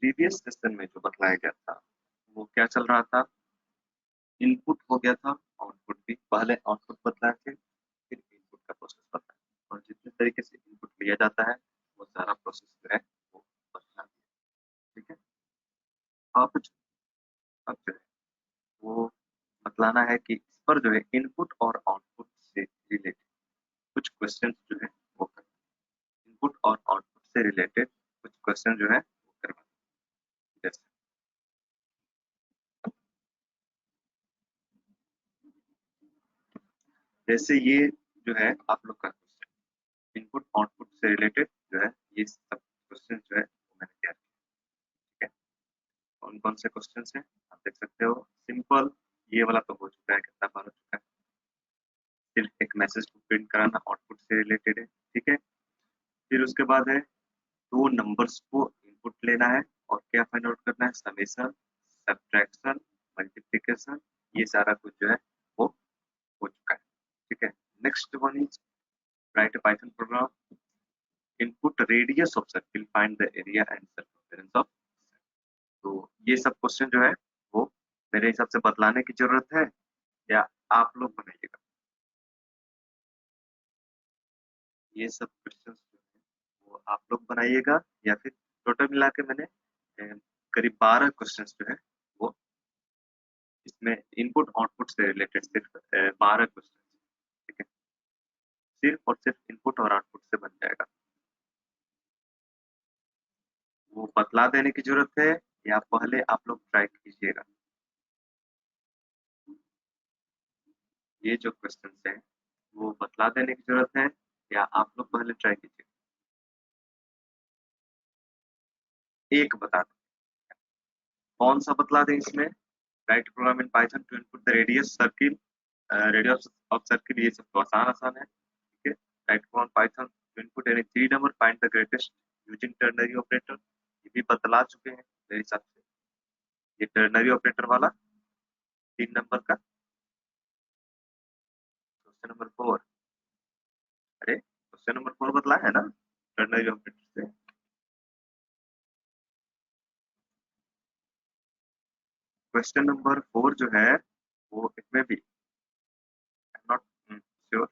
Previous session में जो बतलाया गया था वो क्या चल रहा था, इनपुट हो गया था, आउटपुट भी। पहले आउटपुट बतलाए थे, फिर इनपुट का प्रोसेस बताया, और जितने तरीके से इनपुट लिया जाता है वो सारा प्रोसेस जो है वो बतला दिया। ठीक है। अब अब जो है वो बतलाना है कि इस पर जो है इनपुट और आउटपुट से रिलेटेड कुछ क्वेश्चन जो है वो करना। इनपुट और आउटपुट से रिलेटेड कुछ क्वेश्चन जो है वो करना। जैसे जैसे ये जो है आप लोग का क्वेश्चन, इनपुट आउटपुट से रिलेटेड जो है, ये सब क्वेश्चन जो है वो मैंने तैयार किया। ठीक है। कौन कौन से क्वेश्चन हैं आप देख सकते हो। सिंपल, ये वाला तो हो चुका है, कितना बार हो चुका है। सिर्फ एक मैसेज को प्रिंट कराना आउटपुट से रिलेटेड है। ठीक है। फिर उसके बाद है दो नंबर्स को इनपुट लेना है और क्या फाइंड आउट करना है, समेशन, सब्ट्रैक्शन, मल्टीप्लिकेशन, ये सारा कुछ जो है वो हो चुका है। ठीक है। Next one is right a Python programme, input radius of circle, find the area and circumference of. तो ये सब क्वेश्चन जो है वो मेरे हिसाब से बतलाने की जरूरत है, या आप लोग बनाइएगा। ये सब क्वेश्चन जो है वो आप लोग बनाइएगा, या फिर टोटल मिला के मैंने करीब 12 क्वेश्चन जो है वो इसमें इनपुट आउटपुट से रिलेटेड सिर्फ 12 क्वेश्चन। ठीक है। सिर्फ और सिर्फ इनपुट और आउटपुट से बन जाएगा। वो बतला देने की जरूरत है, या पहले आप लोग ट्राई कीजिएगा। ये जो क्वेश्चन है वो बतला देने की जरूरत है, या आप लोग पहले ट्राई कीजिए। एक बता दो कौन सा बतला दें इसमें। Write program in Python to input the radius circle, radius of circle, ये सब तो आसान आसान है। ठीक है। Write program Python to input any three number, find the greatest using ternary operator, ये भी बतला चुके हैं मेरे हिसाब से। ये टर्नरी ऑपरेटर वाला 3 नंबर का क्वेश्चन नंबर 4। अरे क्वेश्चन नंबर 4 बतला है ना टर्नरी ऑपरेटर से। क्वेश्चन नंबर 4 जो है वो इसमें भी नॉट श्योर,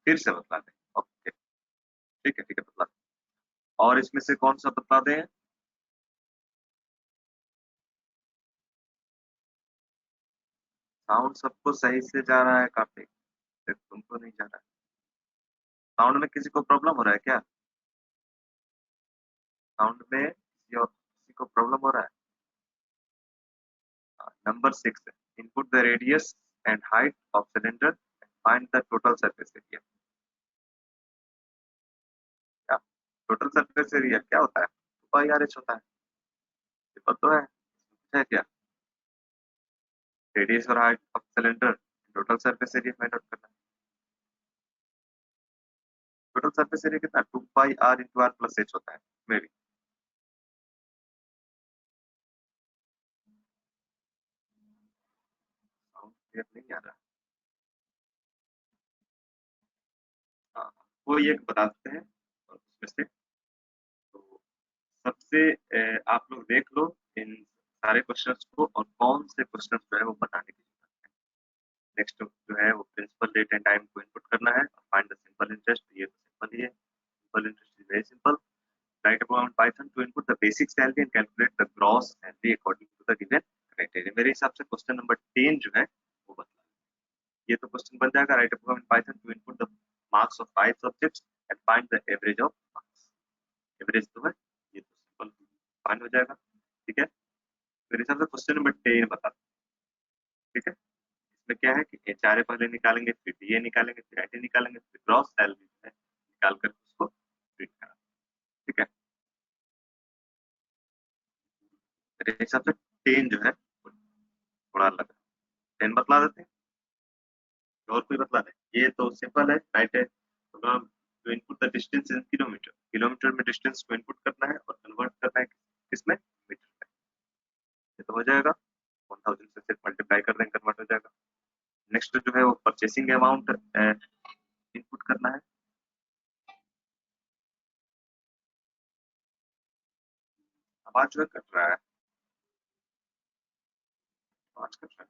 फिर से बतला दें। ओके। ठीक है, ठीक है, बतला दें। और इसमें से कौन सा बतला दें। साउंड सबको सही से जा रहा है काफी, सिर्फ तुमको नहीं जा रहा है। साउंड में किसी को प्रॉब्लम हो रहा है क्या। साउंड में किसी को प्रॉब्लम हो रहा है। नंबर 6 है, input the radius and height of cylinder, find the total surface area. क्या टोटल सरफेस एरिया क्या होता है, पाई आर एच होता है। ये पता तो है क्या, रेडियस और height of cylinder, total surface area find out करना है। टोटल सरफेस एरिया कितना, 2 pi R into R plus H होता है। मे बी साउंड क्लियर नहीं आ रहा। हाँ, वो ये बता देते हैं और उसमें से तो सबसे आप लोग देख लो इन सारे क्वेश्चंस को, और कौन से क्वेश्चन जो है वो बताने की जरूरत है। नेक्स्ट जो है वो प्रिंसिपल डेट एंड टाइम को इनपुट करना है, और फाइंड द सिंपल इंटरेस्ट, ये तो सिंपल ही है। Simple interest is very simple. Write about Python to input the basic salary and calculate the gross salary according to the given criteria. मेरे हिसाब से क्वेश्चन नंबर 10 जो है वो बता, ये तो क्वेश्चन बन जाएगा। Write about Python to input the marks of 5 subjects and find the average of marks. Average तो है, ये तो सिंपल फाइंड हो जाएगा। ठीक है। मेरे हिसाब से क्वेश्चन नंबर 10 बता। ठीक है। इसमें क्या है कि एच आर ए पहले निकालेंगे, फिर डी ए निकालेंगे, फिर आई टी निकालेंगे, फिर ग्रॉस सैलरी है निकाल कर उसको प्रिंट करना। ठीक है। मेरे हिसाब से 10 जो है वो थोड़ा अलग है। 10 बतला देते हैं, और कोई बतला दे। ये तो सिंपल है, राइट है। तो input the distance in kilometre, kilometre में डिस्टेंस को इनपुट करना है और कन्वर्ट करना है किसमें, मीटर में। ये तो हो जाएगा, 1000 से सिर्फ मल्टीप्लाई कर देंगे कन्वर्ट हो जाएगा। नेक्स्ट जो है वो परचेसिंग अमाउंट इनपुट करना है। आवाज जो है कट रहा है, आवाज कट रहा है।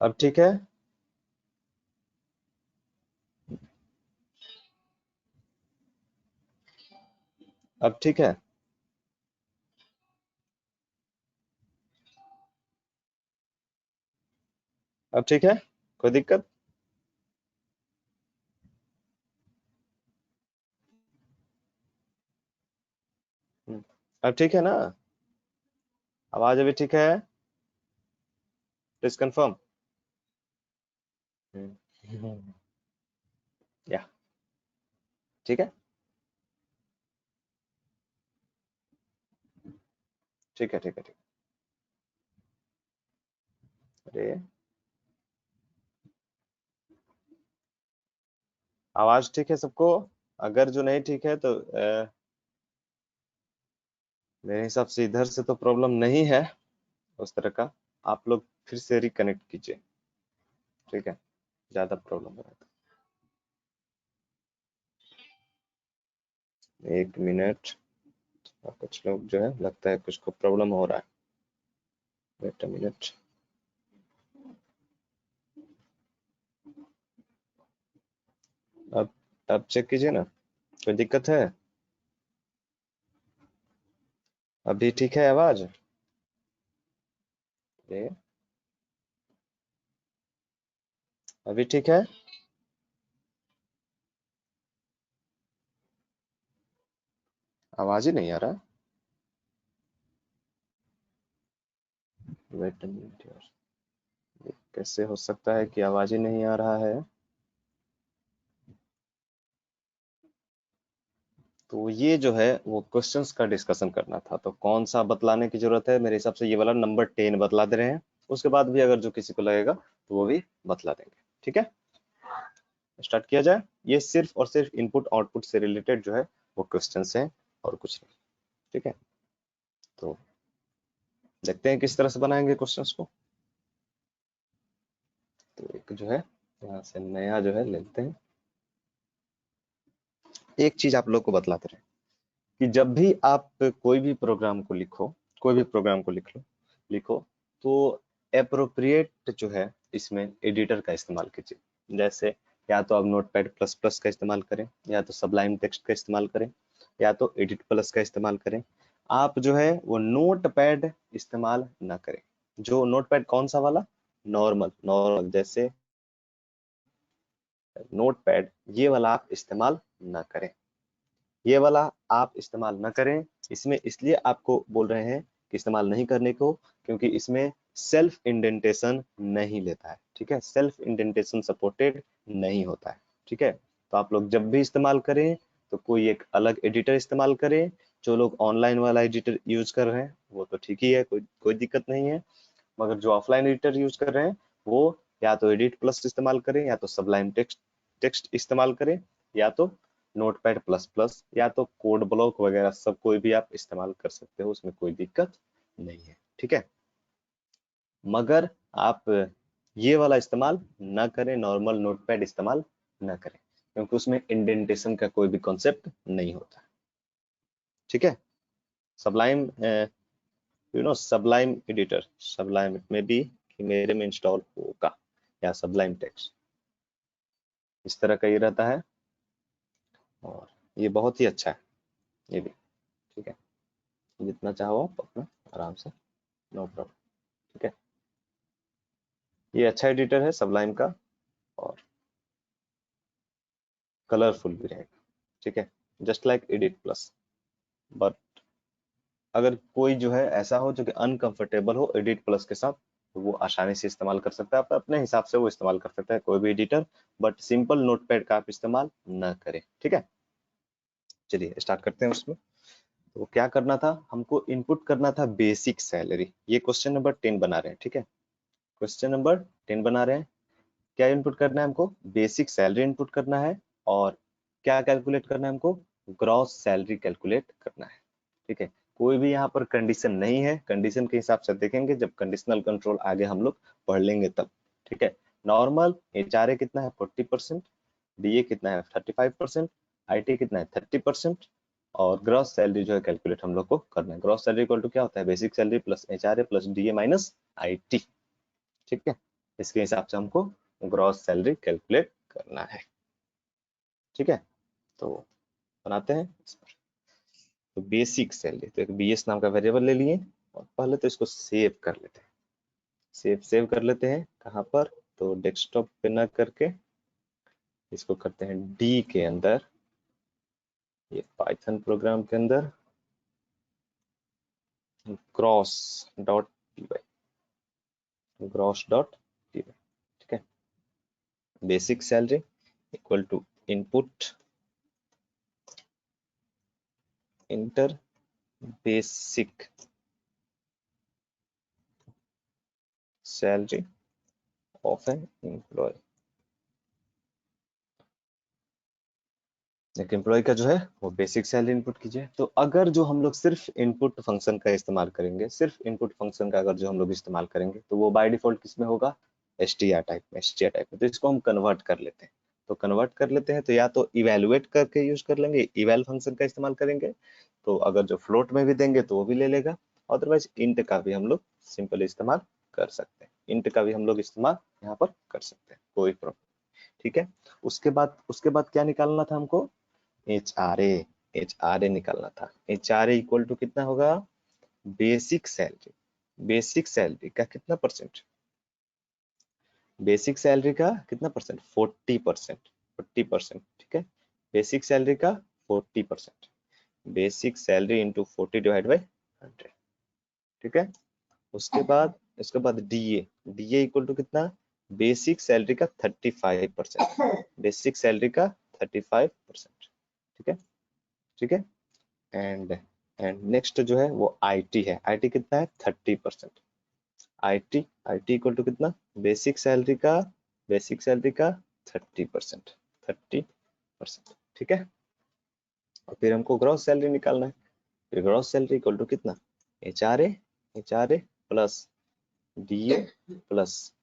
अब ठीक है? अब ठीक है? अब ठीक है? कोई दिक्कत? अब ठीक है ना? आवाज अभी ठीक है? Please confirm. या ठीक है? ठीक है, ठीक है, ठीक है। अरे आवाज ठीक है सबको? अगर जो नहीं ठीक है तो मेरे हिसाब से इधर से तो प्रॉब्लम नहीं है उस तरह का। आप लोग फिर से रिकनेक्ट कीजिए, ठीक है? ज्यादा प्रॉब्लम हो रहा है तो। 1 मिनट। और कुछ लोग जो है लगता है कुछ को प्रॉब्लम हो रहा है। Wait a minute. अब चेक कीजिए ना, कोई दिक्कत है? अभी ठीक है आवाज? ये अभी ठीक है? आवाज ही नहीं आ रहा। वेट अ मिनट यार, ये कैसे हो सकता है कि आवाज ही नहीं आ रहा है? तो ये जो है वो क्वेश्चंस का डिस्कशन करना था, तो कौन सा बतलाने की जरूरत है? मेरे हिसाब से ये वाला नंबर 10 बतला दे रहे हैं। उसके बाद भी अगर जो किसी को लगेगा तो वो भी बतला देंगे, ठीक है? स्टार्ट किया जाए। ये सिर्फ और सिर्फ इनपुट आउटपुट से रिलेटेड जो है वो क्वेश्चंस हैं और कुछ नहीं, ठीक है? तो देखते हैं किस तरह से बनाएंगे क्वेश्चंस को। तो एक जो है यहाँ से नया जो है लेते हैं। एक चीज आप लोग को बतलाते रहे कि जब भी आप कोई भी प्रोग्राम को लिखो, कोई भी प्रोग्राम को लिखो तो एप्रोप्रिएट जो है इसमें एडिटर का इस्तेमाल कीजिए। जैसे या तो आप नोटपैड प्लस प्लस का इस्तेमाल करें, या तो सबलाइम टेक्स्ट का इस्तेमाल करें, या तो एडिट प्लस का इस्तेमाल करें। आप जो है वो नोटपैड इस्तेमाल ना करें। जो नोटपैड कौन सा वाला? नॉर्मल नॉर्मल, जैसे नोटपैड ये वाला आप इस्तेमाल ना करें। ये वाला आप इस्तेमाल न करें। इसमें इसलिए आपको बोल रहे हैं कि इस्तेमाल नहीं करने को, क्योंकि इसमें सेल्फ इंडेंटेशन नहीं लेता है, ठीक है? सेल्फ इंडेंटेशन सपोर्टेड नहीं होता है, ठीक है? तो आप लोग जब भी इस्तेमाल करें तो कोई एक अलग एडिटर इस्तेमाल करें। जो लोग ऑनलाइन वाला एडिटर यूज कर रहे हैं वो तो ठीक ही है, कोई दिक्कत नहीं है। मगर जो ऑफलाइन एडिटर यूज कर रहे हैं वो या तो एडिट प्लस इस्तेमाल करें, या तो सबलाइम टेक्स्ट टेक्स्ट इस्तेमाल करें, या तो नोटपैड प्लस प्लस, या तो कोड ब्लॉक वगैरह सब कोई भी आप इस्तेमाल कर सकते हो, उसमें कोई दिक्कत नहीं है, ठीक है? मगर आप ये वाला इस्तेमाल ना करें, नॉर्मल नोटपैड इस्तेमाल ना करें, क्योंकि उसमें इंडेंटेशन का कोई भी कॉन्सेप्ट नहीं होता, ठीक है? Sublime Sublime editor, Sublime it में भी कि मेरे में इंस्टॉल होगा, या सबलाइम टेक्स्ट इस तरह का ये रहता है। और ये बहुत ही अच्छा है ये भी, ठीक है? जितना चाहो आप अपना आराम से, नो प्रॉब्लम, ठीक है? ये अच्छा एडिटर है सबलाइम का, और कलरफुल भी रहेगा, ठीक है? Just like edit plus. But अगर कोई जो है ऐसा हो जो कि अनकंफर्टेबल हो एडिट प्लस के साथ, तो वो आसानी से इस्तेमाल कर सकता है, आप अपने हिसाब से वो इस्तेमाल कर सकता है कोई भी एडिटर। बट सिंपल नोटपैड का आप इस्तेमाल ना करें, ठीक है? चलिए स्टार्ट करते हैं उसमें। तो क्या करना था हमको? इनपुट करना था बेसिक सैलरी। ये क्वेश्चन नंबर 10 बना रहे हैं, ठीक है? क्वेश्चन नंबर 10 बना रहे हैं। क्या इनपुट करना है हमको? बेसिक सैलरी इनपुट करना है। और क्या कैलकुलेट करना है हमको? ग्रॉस सैलरी कैलकुलेट करना है, ठीक है? कोई भी यहाँ पर कंडीशन नहीं है, कंडीशन के हिसाब से देखेंगे जब कंडीशनल कंट्रोल आगे हम लोग पढ़ लेंगे तब। ठीक है, नॉर्मल HRA कितना है 40%, DA कितना है 35%, IT कितना है 30%, और ग्रॉस सैलरी जो है कैलकुलेट हम लोग को करना है। ग्रॉस सैलरी इक्वल टू क्या होता है, basic salary plus HRA plus DA minus IT। ठीक है, इसके हिसाब से हमको ग्रॉस सैलरी कैलकुलेट करना है। ठीक है, तो बनाते हैं इस पर। तो बेसिक सैलरी, तो एक BS नाम का वेरिएबल ले लिए और पहले तो इसको सेव कर लेते हैं। सेव कर लेते हैं कहाँ पर, तो डेस्कटॉप पे ना करके इसको करते हैं डी के अंदर, ये पाइथन प्रोग्राम के अंदर ग्रॉस डॉट ग्रॉस डॉट ठीक है, basic salary equal to input enter basic salary of an employ. एक एम्प्लॉय का जो है वो बेसिक सैलरी इनपुट कीजिए। तो अगर जो हम लोग सिर्फ इनपुट फंक्शन का इस्तेमाल करेंगे, सिर्फ इनपुट फंक्शन का अगर जो हम लोग इस्तेमाल करेंगे तो वो बाय डिफॉल्ट किस में होगा, str टाइप में। str टाइप में तो इसको हम कन्वर्ट कर लेते हैं। तो कन्वर्ट कर लेते हैं तो या तो इवेलुएट करके यूज कर लेंगे, इवेल फंक्शन का इस्तेमाल करेंगे, तो अगर जो फ्लोट में भी देंगे तो वो भी ले लेगा। अदरवाइज इंट का भी हम लोग सिंपल इस्तेमाल कर सकते हैं, इंट का भी हम लोग इस्तेमाल यहाँ पर कर सकते हैं, कोई प्रॉब्लम। ठीक है, उसके बाद क्या निकालना था हमको, एच आर ए निकालना था। HRA इक्वल टू कितना होगा, बेसिक सैलरी, बेसिक सैलरी का कितना परसेंट, बेसिक सैलरी का कितना परसेंट, 40%, 40%। ठीक है, बेसिक सैलरी का 40%, basic salary into 40 divide by 100। ठीक है, उसके बाद डीए इक्वल टू कितना, बेसिक सैलरी का 35%, बेसिक सैलरी का 35%। ठीक है, ठीक है, एंड नेक्स्ट जो है वो आईटी है, आईटी कितना है 30%, आईटी इक्वल टू कितना, बेसिक सैलरी का 30%, 30%। ठीक है, और फिर हमको ग्रॉस सैलरी निकालना है। फिर ग्रॉस सैलरी इक्वल टू कितना, H R A plus DA plus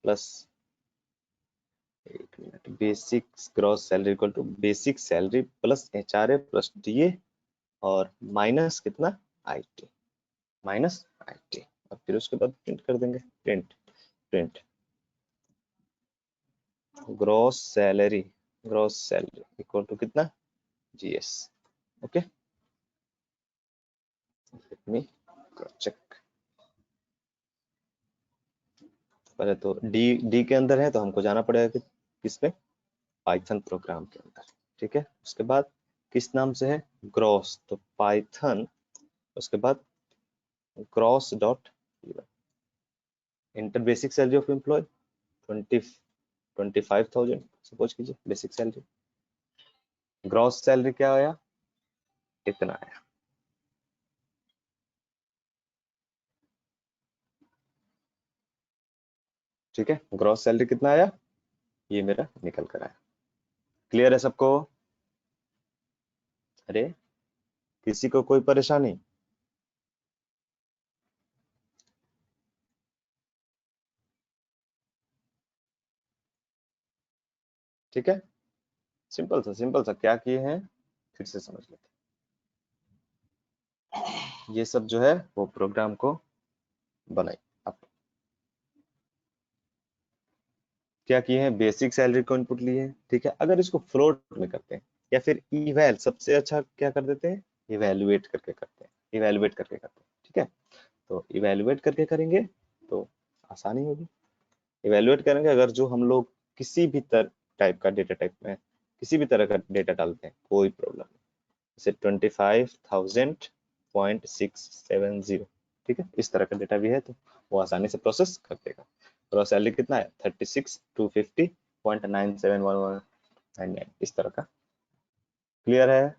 plus एक minute, basic gross salary equal to basic salary plus HRA plus DA और माइनस कितना, आईटी, माइनस आईटी। और फिर उसके बाद प्रिंट कर देंगे, print gross salary equal to कितना, GS। Okay, let me check. पहले तो डी के अंदर है तो हमको जाना पड़ेगा कि किसमें, पाइथन प्रोग्राम के अंदर। ठीक है, उसके बाद किस नाम से है, ग्रॉस, तो पाइथन, उसके बाद gross dot enter basic salary of employ 25,000 suppose कीजिए बेसिक सैलरी, ग्रॉस सैलरी क्या आया, इतना आया। ठीक है, ग्रॉस सैलरी कितना आया, ये मेरा निकल कर आया। क्लियर है सबको, अरे किसी को कोई परेशानी, ठीक है, सिंपल सा क्या किए हैं, फिर से समझ लेते हैं। ये सब जो है वो प्रोग्राम को बनाई आप क्या किए हैं, बेसिक सैलरी को इनपुट लिए हैं। ठीक है, अगर इसको फ्लोट में करते हैं या फिर इवैल, सबसे अच्छा क्या कर देते हैं, इवैल्यूएट करके करते हैं, इवैल्यूएट करके करते हैं। ठीक है, तो इवैल्यूएट करके करेंगे तो आसानी होगी। इवैल्यूएट करेंगे अगर जो हम लोग किसी भी टाइप का डेटा टाइप में किसी भी तरह का डेटा डालते हैं, कोई प्रॉब्लम नहीं। जैसे 25,000.670, ठीक है, इस तरह का डेटा भी है तो वो आसानी से प्रोसेस कर देगा। ग्रॉस सैलरी कितना है 36,250.971199, इस तरह का। क्लियर है,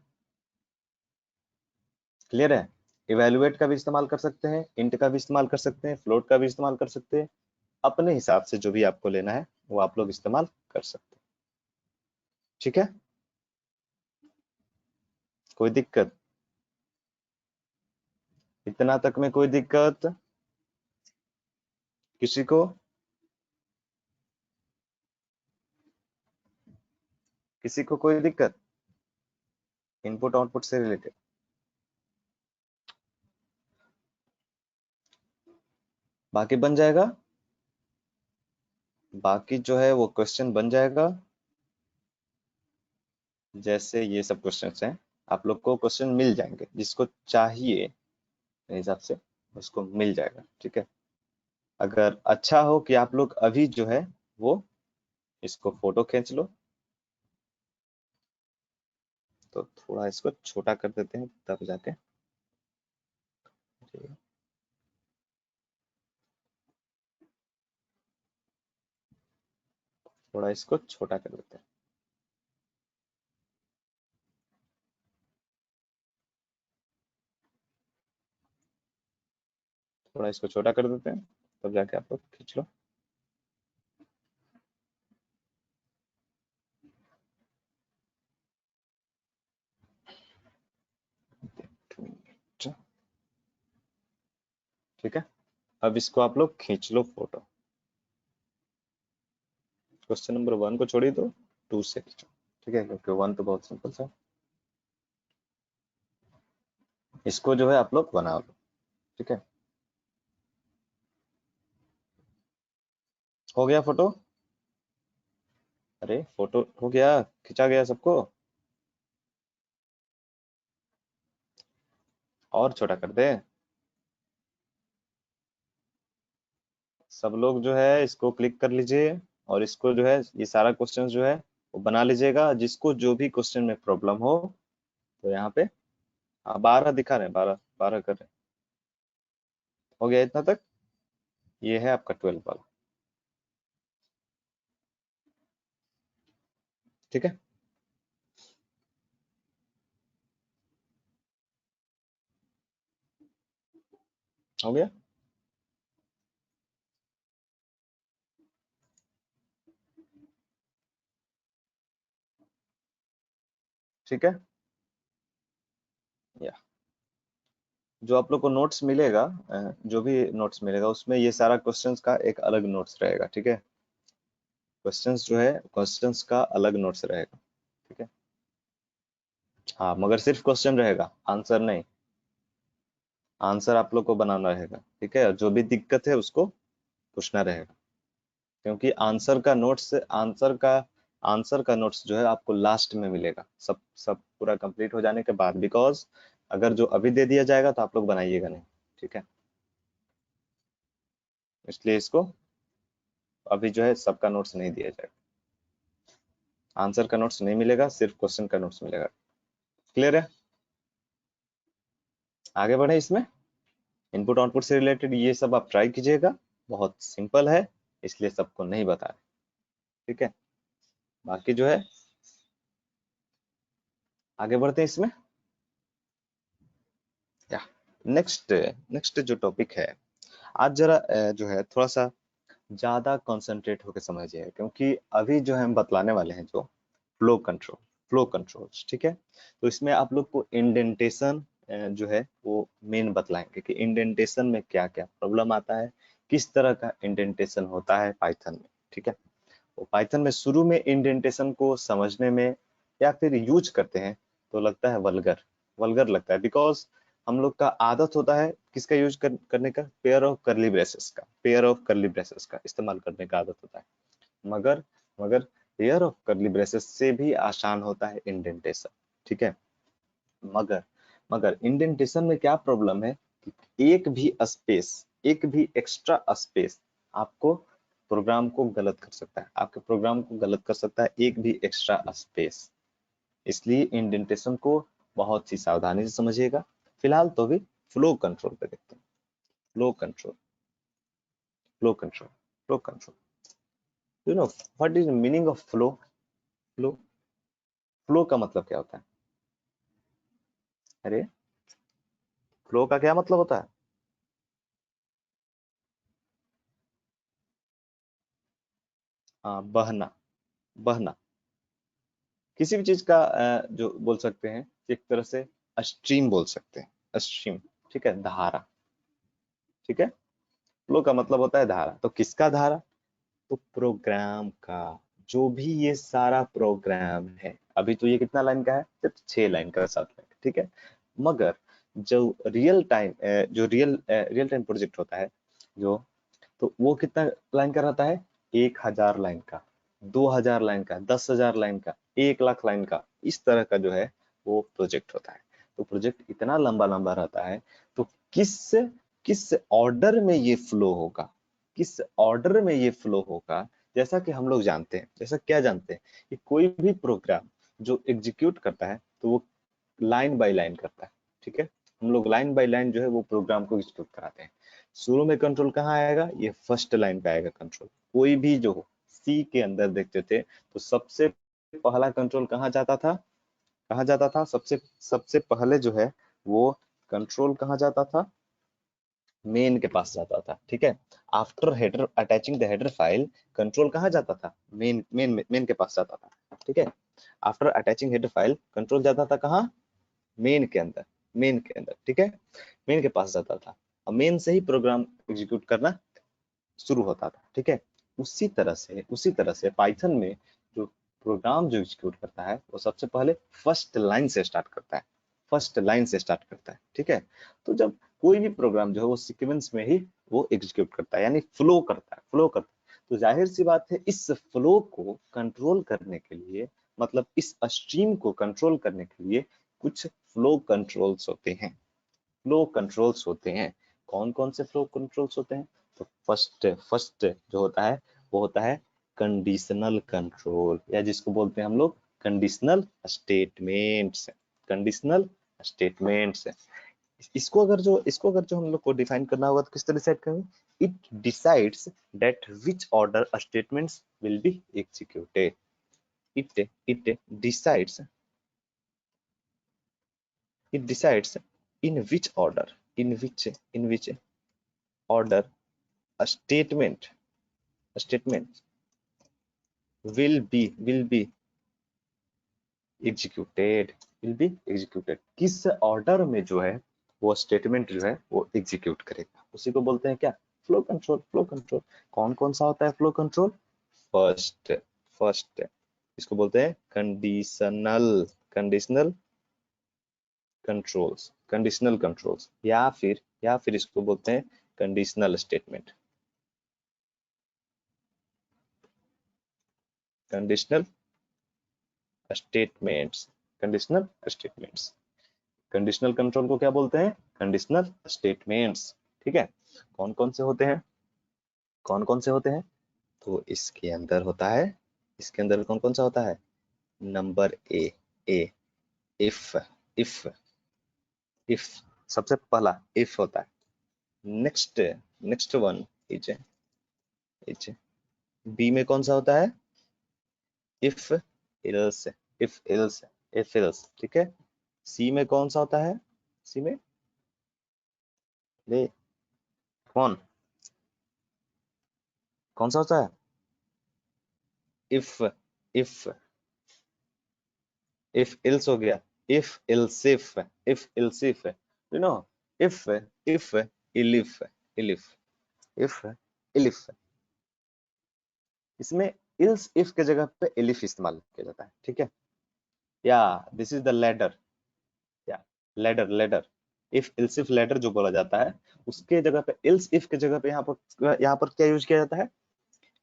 क्लियर है। इवेलुएट का भी इस्तेमाल कर सकते हैं, इंट का भी इस्तेमाल कर सकते हैं, फ्लोट का भी इस्तेमाल कर सकते हैं, अपने हिसाब से जो भी आपको लेना है वो आप लोग इस्तेमाल कर सकते हैं। ठीक है, कोई दिक्कत, इतना तक में कोई दिक्कत किसी को? किसी को कोई दिक्कत इनपुट आउटपुट से रिलेटेड? बाकी बन जाएगा, बाकी जो है वो क्वेश्चन बन जाएगा। जैसे ये सब क्वेश्चंस हैं, आप लोग को क्वेश्चन मिल जाएंगे, जिसको चाहिए मेरे हिसाब से उसको मिल जाएगा। ठीक है, अगर अच्छा हो कि आप लोग अभी जो है वो इसको फोटो खींच लो, तो थोड़ा इसको छोटा कर देते हैं तब जाके। ठीक है, थोड़ा इसको छोटा कर देते हैं। थोड़ा इसको छोटा कर देते हैं तब जाके आप लोग खींच लो। ठीक है, अब इसको आप लोग खींच लो फोटो। क्वेश्चन नंबर 1 को छोड़ी दो, 2 से खींचो। ठीक है, क्योंकि 1 तो बहुत सिंपल था। इसको जो है आप लोग बना लो। ठीक है, हो गया फोटो? अरे फोटो हो गया, खींचा गया सबको? और छोटा कर दे? सब लोग जो है इसको क्लिक कर लीजिए और इसको जो है ये सारा क्वेश्चन जो है वो बना लीजिएगा। जिसको जो भी क्वेश्चन में प्रॉब्लम हो तो यहाँ पे 12 दिखा रहे हैं, 12 12 कर रहे हैं। हो गया इतना तक? ये है आपका 12 वाला। ठीक है, हो गया। ठीक है, या जो आप लोग को नोट्स मिलेगा, जो भी नोट्स मिलेगा उसमें ये सारा क्वेश्चंस का एक अलग नोट्स रहेगा। ठीक है, क्वेश्चंस जो है क्वेश्चंस का अलग नोट्स रहेगा। ठीक है, हाँ मगर सिर्फ क्वेश्चन रहेगा, आंसर नहीं। आंसर आप लोग को बनाना रहेगा। ठीक है, और जो भी दिक्कत है उसको पूछना रहेगा, क्योंकि आंसर का नोट्स जो है आपको लास्ट में मिलेगा, सब सब पूरा कंप्लीट हो जाने के बाद। बिकॉज अगर जो अभी दे दिया जाएगा तो आप लोग बनाइएगा नहीं। ठीक है, इसलिए इसको अभी जो है सबका नोट्स नहीं दिया जाएगा, आंसर का नोट्स नहीं मिलेगा, सिर्फ क्वेश्चन का नोट्स मिलेगा। क्लियर है? आगे बढ़े इसमें। इनपुट आउटपुट से रिलेटेड ये सब आप ट्राई कीजिएगा, बहुत सिंपल है, इसलिए सबको नहीं बता रहे। ठीक है, बाकी जो है आगे बढ़ते हैं इसमें। या नेक्स्ट नेक्स्ट जो टॉपिक है आज जरा जो है थोड़ा सा ज्यादा कंसंट्रेट होकर समझिए, क्योंकि अभी जो है हम बतलाने वाले हैं जो फ्लो कंट्रोल्स। ठीक है, तो इसमें आप लोग को इंडेंटेशन जो है वो मेन बतलाएंगे कि इंडेंटेशन में क्या क्या प्रॉब्लम आता है, किस तरह का इंडेंटेशन होता है पाइथन में। ठीक है, वो पाइथन में शुरू में इंडेंटेशन को समझने में या फिर यूज करते हैं तो लगता है वल्गर, वल्गर लगता है। बिकॉज हम लोग का आदत होता है किसका यूज करने का, पेयर ऑफ करली ब्रेसेस का इस्तेमाल करने का आदत होता है। मगर मगर पेयर ऑफ करली ब्रेसेस से भी आसान होता है इंडेंटेशन। ठीक है, मगर मगर इंडेंटेशन में क्या प्रॉब्लम है कि एक भी एक्स्ट्रा स्पेस आपको प्रोग्राम को गलत कर सकता है, आपके प्रोग्राम को गलत कर सकता है एक भी एक्स्ट्रा स्पेस। इसलिए इंडेंटेशन को बहुत ही सावधानी से समझिएगा। फिलहाल तो भी फ्लो कंट्रोल पे देखते हैं। Flow control, flow control, flow control. You know what is meaning of flow? Flow, flow का मतलब क्या होता है? अरे फ्लो का क्या मतलब होता है? हाँ, बहना, बहना। किसी भी चीज का जो बोल सकते हैं एक तरह से स्ट्रीम बोल सकते हैं, स्ट्रीम। ठीक है, धारा। ठीक है। फ्लो का मतलब होता है धारा, तो किसका धारा? तो प्रोग्राम का। जो भी ये सारा प्रोग्राम है, अभी तो ये कितना लाइन का है? सिर्फ 6 लाइन का, 7 लाइन का, ठीक है। मगर जो रियल टाइम प्रोजेक्ट होता है जो, तो वो कितना लाइन का रहता है? 1000 लाइन का, 2000 लाइन का, 10,000 लाइन का, 1 लाख लाइन का, इस तरह का जो है वो प्रोजेक्ट होता है। तो प्रोजेक्ट इतना लंबा लंबा रहता है, तो किस किस ऑर्डर में ये फ्लो होगा, किस ऑर्डर में ये फ्लो होगा? जैसा कि हम लोग जानते हैं, जैसा क्या जानते हैं कि कोई भी प्रोग्राम जो एग्जीक्यूट करता है तो वो लाइन बाय लाइन करता है, ठीक है। हम लोग लाइन बाय लाइन जो है वो प्रोग्राम को एग्जीक्यूट कराते हैं। शुरू में कंट्रोल कहाँ आएगा? ये फर्स्ट लाइन पे आएगा कंट्रोल। कोई भी जो सी के अंदर देखते थे तो सबसे पहला कंट्रोल कहाँ जाता था? कहाँ जाता था? सबसे सबसे पहले जो है वो कंट्रोल कहाँ जाता था? मेन के पास जाता था, ठीक है। After header attaching the header file, control कहाँ जाता था? मेन के पास जाता था, ठीक है। After attaching header file, control जाता था कहाँ? मेन के अंदर, मेन के अंदर, ठीक है। मेन के पास जाता था और मेन से ही प्रोग्राम एग्जीक्यूट करना शुरू होता था, ठीक है। उसी तरह से पाइथन में जो प्रोग्राम जो एग्जीक्यूट करता है वो सबसे पहले फर्स्ट लाइन से स्टार्ट करता है, फर्स्ट लाइन से स्टार्ट करता है, ठीक है। तो जब कोई भी प्रोग्राम जो है वो सीक्वेंस में ही वो एग्जीक्यूट करता है, यानी फ्लो करता है। तो जाहिर सी बात है, इस फ्लो को कंट्रोल करने के लिए, मतलब इस स्ट्रीम को कंट्रोल करने के लिए कुछ फ्लो कंट्रोल्स होते हैं। फ्लो कंट्रोल्स होते हैं। कौन कौन से फ्लो कंट्रोल्स होते हैं? तो फर्स्ट फर्स्ट जो होता है वो होता है कंडीशनल कंट्रोल, या जिसको बोलते हैं हम लोग कंडीशनल स्टेटमेंट्स। Conditional statements. इसको अगर जो हम लोग को डिफाइन करना होगा तो किस तरह डिसाइड करेंगे? It decides that which order statements will be executed. It decides it decides in which order a statement will be executed। किस ऑर्डर में जो है वो स्टेटमेंट जो है वो एग्जीक्यूट करेगा, उसी को बोलते हैं क्या? Flow control. कौन कौन सा होता है फ्लो कंट्रोल? फर्स्ट फर्स्ट इसको बोलते हैं कंडीशनल कंट्रोल्स, या फिर इसको बोलते हैं conditional statement. Conditional statements conditional control को क्या बोलते हैं? कंडीशनल स्टेटमेंट्स, ठीक है। कौन कौन से होते हैं? तो इसके अंदर कौन कौन सा होता है? Number A if if if सबसे पहला इफ होता है। Next next one is is B में कौन सा होता है? इफ एल्स इफ एल्स, ठीक है। सी में कौन सा होता है? सी में ले कौन कौन सा होता है? इफ इफ इफ एल्स हो गया। If elsif you know if if elif elif if elif इसमें इल्स इफ के जगह पे एलिफ इस्तेमाल किया जाता है, ठीक है। या दिस इज द लेडर, या लेडर इफ इल्सिफ लेडर जो बोला जाता है, उसके जगह पे इल्स इफ के जगह पे यहाँ पर क्या यूज किया जाता है?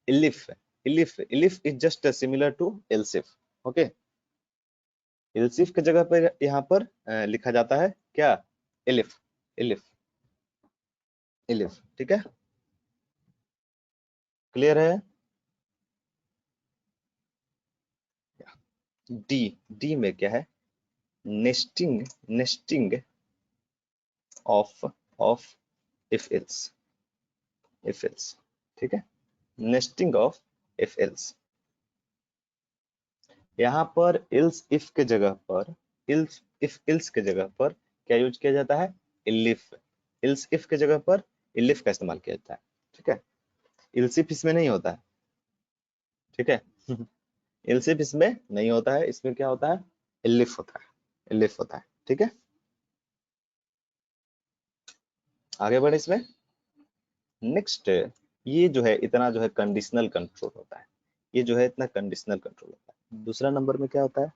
Elif elif is just similar to elsif, okay. Elsif के जगह पे यहाँ पर लिखा जाता है क्या? इलिफ इलिफ इलिफ, ठीक है। क्लियर है? डी डी में क्या है? नेस्टिंग ऑफ इफ एल्स, ठीक है। Nesting of if else. यहाँ पर इल्स इफ के जगह पर इफ इल्स के जगह पर क्या यूज किया जाता है? इलिफ। इल्स इफ के जगह पर इलिफ का इस्तेमाल किया जाता है, ठीक है। इल्सिफ इसमें नहीं होता है, ठीक है। इल्सिफ इसमें नहीं होता है, इसमें क्या होता है? इलिफ होता है, ठीक है। आगे बढ़े इसमें। नेक्स्ट, ये जो है इतना जो है कंडीशनल कंट्रोल होता है, ये जो है इतना कंडीशनल कंट्रोल होता है। दूसरा नंबर में क्या होता है,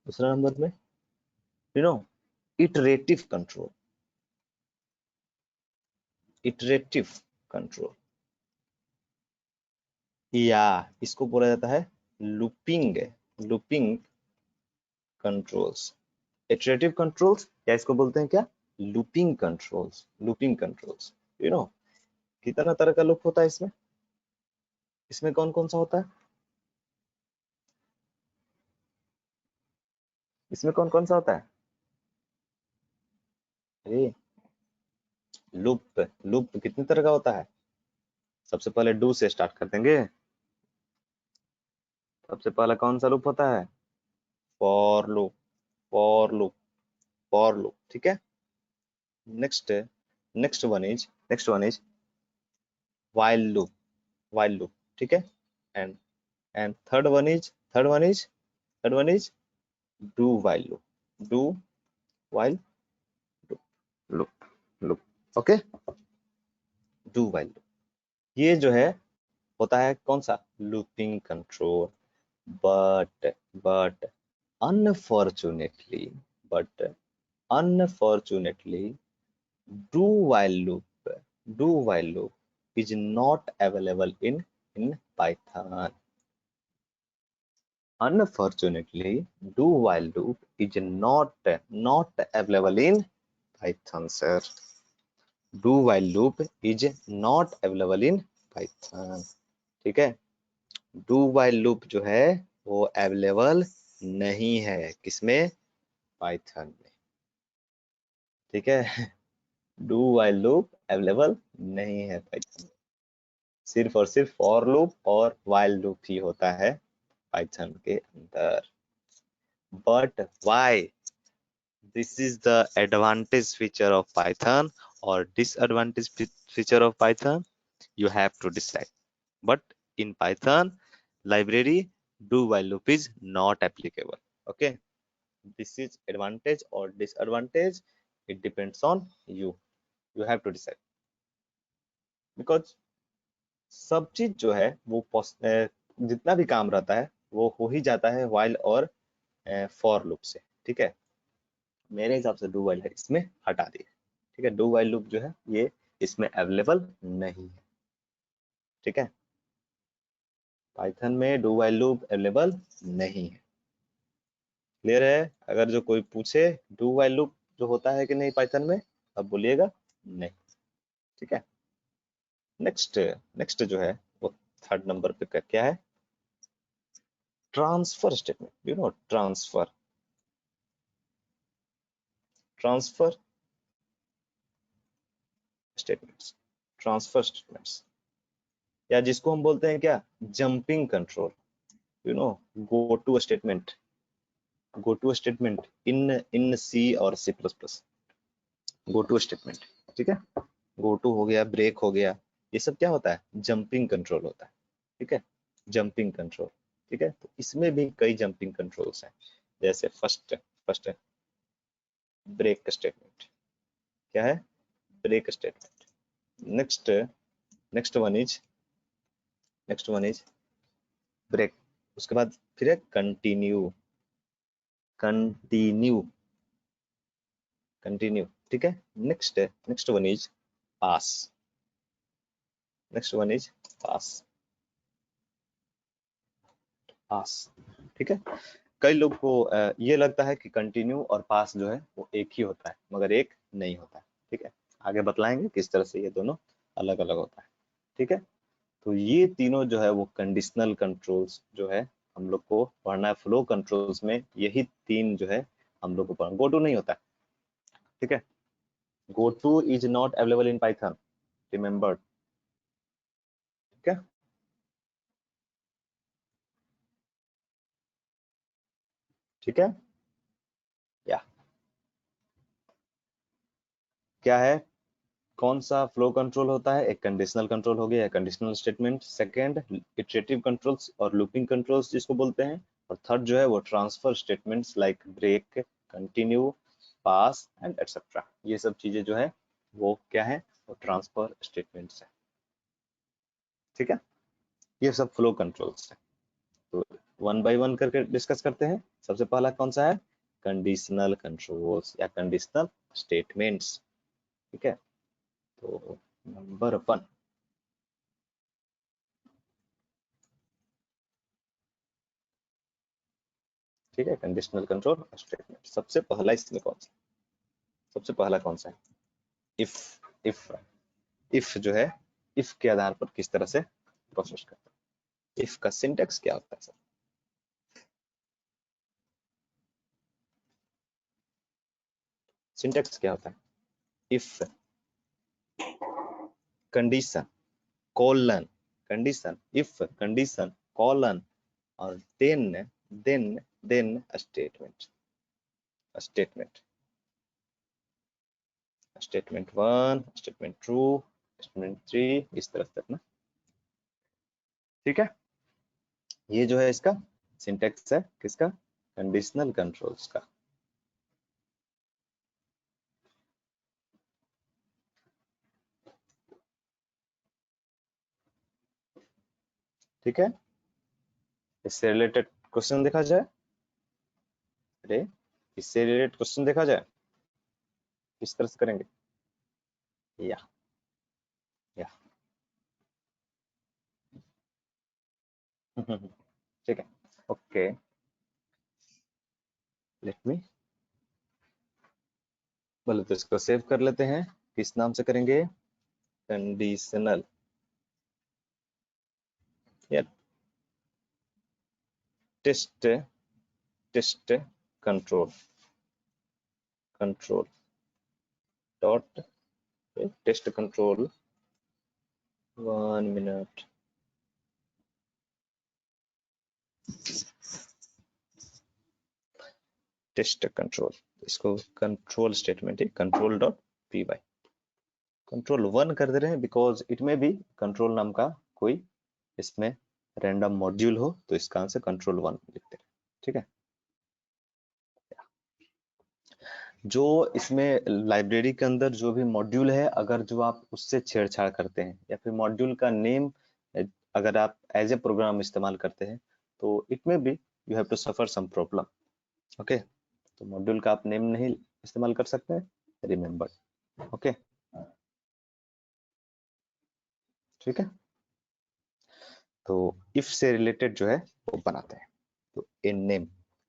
दूसरा नंबर में you know iterative control, iterative control, या इसको बोला जाता है looping, looping controls, iterative controls, या इसको बोलते हैं क्या, लूपिंग कंट्रोल्स, लूपिंग कंट्रोल्स। कितना तरह का लूप होता है इसमें, इसमें कौन कौन सा होता है, इसमें कौन कौन सा होता है, अरे लूप, लूप कितने तरह का होता है, सबसे पहले डू से स्टार्ट कर देंगे। सबसे पहला कौन सा लूप होता है, for loop, for loop, for loop, ठीक है। Next, next one is while loop, while loop, ठीक है। And third one is do while loop, do while loop, loop, loop, okay, do while loop। ये जो है होता है कौन सा, looping control. But unfortunately, but unfortunately do while loop, do while loop is not available in Python. Unfortunately, do while loop is not available in Python, sir. Do while loop is not available in Python, ठीक है। do while loop जो है वो available नहीं है किसमें, Python में, ठीक है। do while loop अवेलेबल नहीं है पाइथन में, सिर्फ और सिर्फ फॉर लूप और while loop ही होता है पाइथन के अंदर। But why, this is the advantage feature of Python or disadvantage feature of Python, you have to decide. But in Python library, do while loop is not applicable, okay, this is advantage or disadvantage, it depends on you, you have to decide, because सब चीज जो है वो जितना भी काम रहता है वो हो ही जाता है while और फॉर लूप से, ठीक है। मेरे हिसाब से डू वाइल है इसमें हटा दिए, ठीक है। डू वाइल लूप जो है ये इसमें अवेलेबल नहीं है, ठीक है। पाइथन में डू वाइल लूप अवेलेबल नहीं है, क्लियर है। अगर जो कोई पूछे डू वाइल लूप जो होता है कि नहीं पाइथन में, अब बोलिएगा नहीं, ठीक है। नेक्स्ट, नेक्स्ट जो है वो थर्ड नंबर पे क्या है, transfer statement, transfer, transfer statements, transfer statements, या जिसको हम बोलते हैं क्या, jumping control, go to statement, go to statement in C और C plus plus, go to statement, ठीक है। गो टू हो गया, ब्रेक हो गया, ये सब क्या होता है, जंपिंग कंट्रोल होता है, ठीक है, जंपिंग कंट्रोल, ठीक है। तो इसमें भी कई जंपिंग कंट्रोल्स हैं, जैसे फर्स्ट ब्रेक स्टेटमेंट, क्या है, break statement. Next, next one is break, उसके बाद फिर है कंटिन्यू, कंटिन्यू, कंटिन्यू, ठीक है। Next one is pass, next one is pass, pass, ठीक है। कई लोग को ये लगता है कि कंटिन्यू और पास जो है वो एक ही होता है, मगर एक नहीं होता है, ठीक है। आगे बतलाएंगे किस तरह से ये दोनों अलग अलग होता है, ठीक है। तो ये तीनों जो है वो कंडीशनल कंट्रोल्स जो है हम लोग को पढ़ना है, फ्लो कंट्रोल्स में यही तीन जो है हम लोग को पढ़ना। गो टू नहीं होता है, ठीक है, go two is not available in Python, remember, ठीक है। ठीक है, या क्या है, कौन सा फ्लो कंट्रोल होता है, एक कंडीशनल कंट्रोल हो गया, conditional statement, second iterative controls और लूपिंग कंट्रोल्स जिसको बोलते हैं, और थर्ड जो है वो transfer statements like break, continue, pass and etcetera, ये सब चीजें जो है वो क्या है, वो ट्रांसफर स्टेटमेंट्स है, ठीक है, ये सब फ्लो कंट्रोल्स है। तो वन बाय वन करके डिस्कस करते हैं। सबसे पहला कौन सा है? कंडीशनल कंट्रोल्स या कंडीशनल स्टेटमेंट्स। ठीक है, तो नंबर 1, ठीक है, कंडीशनल कंट्रोल स्टेटमेंट। सबसे पहला इसमें कौन सा, सबसे पहला कौन सा है? इफ। इफ इफ जो है, इफ के आधार पर किस तरह से प्रोसेस करते हैं। इफ का सिंटेक्स क्या होता है सर? सिंटेक्स क्या होता है? If condition colon condition, if condition colon और then statement, statement statement 1, statement 2, statement 3, इस तरह तक ना। ठीक है, ये जो है इसका सिंटेक्स है किसका? कंडीशनल कंट्रोल्स का। ठीक है, इससे रिलेटेड क्वेश्चन देखा जाए। अरे, इससे रिलेटेड क्वेश्चन देखा जाए, किस तरह से करेंगे? या या ठीक है, ओके, लेट मी, बोले तो इसको सेव कर लेते हैं। किस नाम से करेंगे? कंडीशनल या test test control control dot test control 1 minute. Test control, इसको कंट्रोल स्टेटमेंट है, control dot P Y, control 1 कर दे रहे हैं बिकॉज इट में भी कंट्रोल नाम का कोई इसमें रैंडम मॉड्यूल हो, तो इसका आंसर कंट्रोल 1 लिखते हैं। ठीक है, जो इसमें लाइब्रेरी के अंदर जो भी मॉड्यूल है, अगर जो आप उससे छेड़छाड़ करते हैं या फिर मॉड्यूल का नेम अगर आप एज ए प्रोग्राम इस्तेमाल करते हैं, तो इट में be you have to suffer some problem. Okay, तो मॉड्यूल का आप नेम नहीं इस्तेमाल कर सकते हैं, रिमेंबर। ओके, ठीक है, तो इफ से रिलेटेड जो है वो बनाते हैं। तो in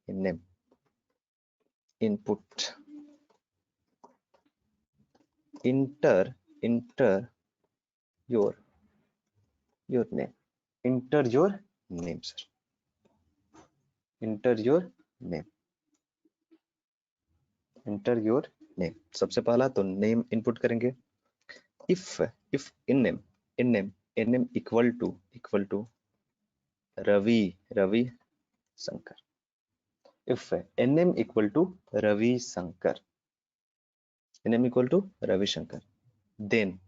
name input enter your name, enter your name sir, enter your name, enter your name. सबसे पहला तो नेम इनपुट करेंगे। If if in name equal to Ravi Shankar. If name equal to Ravi Shankar, name equal to Ravi Shankar, then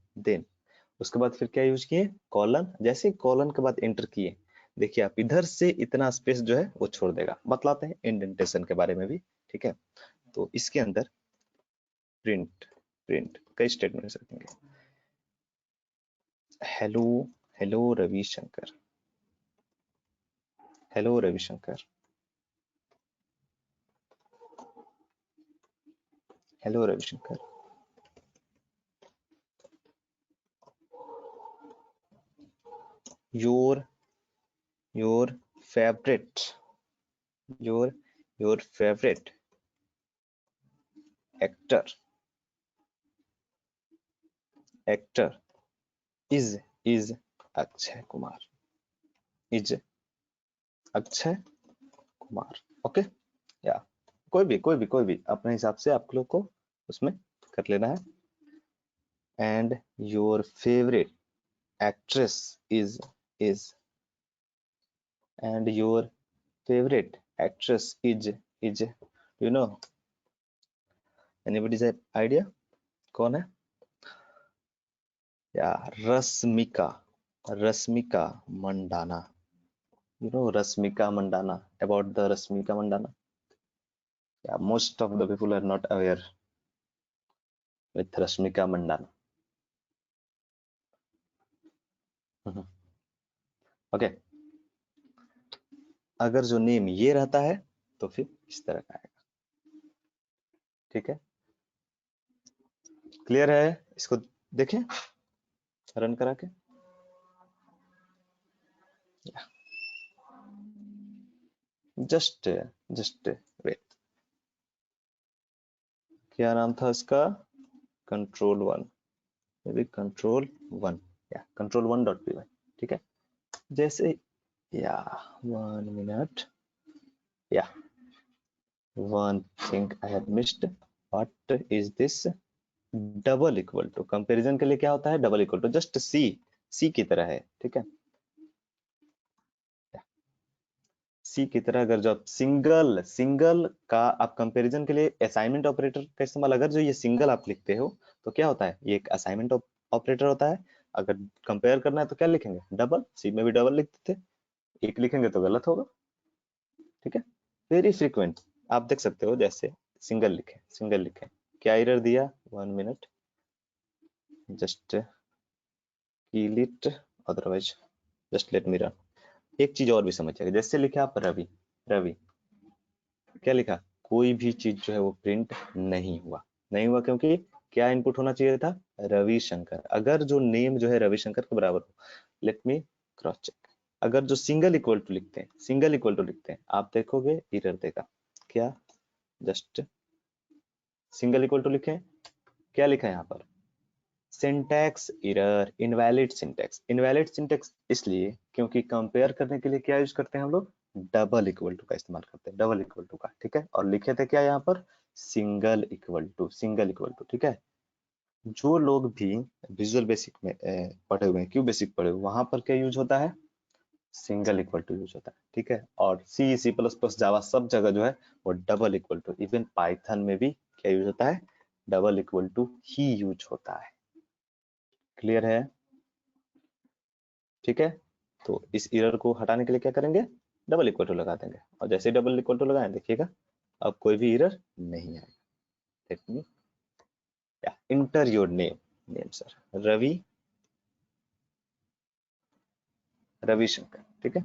उसके बाद फिर क्या use किए? Colon. जैसे कॉलन के बाद एंटर किए, देखिए आप इधर से इतना स्पेस जो है वो छोड़ देगा। बतलाते हैं इंडेंटेशन के बारे में भी। ठीक है, तो इसके अंदर प्रिंट कई स्टेटमेंट्स रखेंगे। Hello hello Ravishankar, hello Ravishankar, hello Ravishankar, your favorite your favorite actor is Akshay Kumar, is Akshay Kumar. Okay, या कोई भी अपने हिसाब से आप लोग को उसमें कर लेना है। And your favourite actress is and your favourite actress is you know, anybody's idea कौन है? या Rashmika Mandanna, you know Rashmika Mandana, about the Rashmika Mandana. Yeah, most of the people are not aware with Rashmika Mandana. Okay, अगर जो name ये रहता है तो फिर इस तरह का आएगा, ठीक है। क्लियर है? इसको देखें रन करा के। जस्ट जस्ट वेट, क्या नाम था इसका? Control one, may be control one, या control one dot P Y, ठीक है। जैसे या 1 मिनट, या one thing I have missed, what is this? Double equal to, comparison के लिए क्या होता है? Double equal to, just C, C की तरह है, ठीक है। सी की तरह अगर जो आप सिंगल सिंगल का आप कंपैरिजन के लिए असाइनमेंट ऑपरेटर का इस्तेमाल, अगर जो ये सिंगल आप लिखते हो तो क्या होता है? ये एक असाइनमेंट ऑपरेटर होता है। अगर कंपेयर करना है तो क्या लिखेंगे? डबल। सी में भी डबल लिखते थे, एक लिखेंगे तो गलत होगा, ठीक है। वेरी फ्रीक्वेंट आप देख सकते हो, जैसे सिंगल लिखे, सिंगल लिखे, क्या एरर दिया? 1 minute, just kill it, otherwise just let me run. एक चीज और भी समझिएगा, जैसे लिखा आप रवि, रवि क्या लिखा? कोई भी चीज जो है वो प्रिंट नहीं हुआ, नहीं हुआ क्योंकि क्या इनपुट होना चाहिए था? रविशंकर। अगर जो नेम जो है रविशंकर के बराबर हो, लेट मी क्रॉस चेक, अगर जो सिंगल इक्वल टू लिखते हैं, सिंगल इक्वल टू लिखते हैं, आप देखोगे एरर देगा। क्या? जस्ट सिंगल इक्वल टू लिखे, क्या लिखा है यहाँ पर? Syntax error, invalid syntax. Invalid syntax इसलिए क्योंकि कंपेयर करने के लिए क्या यूज करते हैं हम लोग? डबल इक्वल टू का इस्तेमाल करते हैं, डबल इक्वल टू का, ठीक है। और लिखे थे क्या यहाँ पर? Single equal to, single equal to, ठीक है। जो लोग भी विजुअल बेसिक में पढ़े हुए हैं, क्यों बेसिक पढ़े हुए, वहां पर क्या यूज होता है? सिंगल इक्वल टू यूज होता है, ठीक है। और सी, सी प्लस प्लस, जावा सब जगह जो है वो double equal to, even Python में भी क्या यूज होता है? डबल इक्वल टू ही यूज होता है। क्लियर है? ठीक है। तो इस एरर को हटाने के लिए क्या करेंगे? डबल इक्वल टू लगा देंगे, और जैसे डबल इक्वल टू लगाएं देखिएगा अब कोई भी एरर नहीं आएगा। Let me enter your name, name sir Ravi, Ravishankar, ठीक है।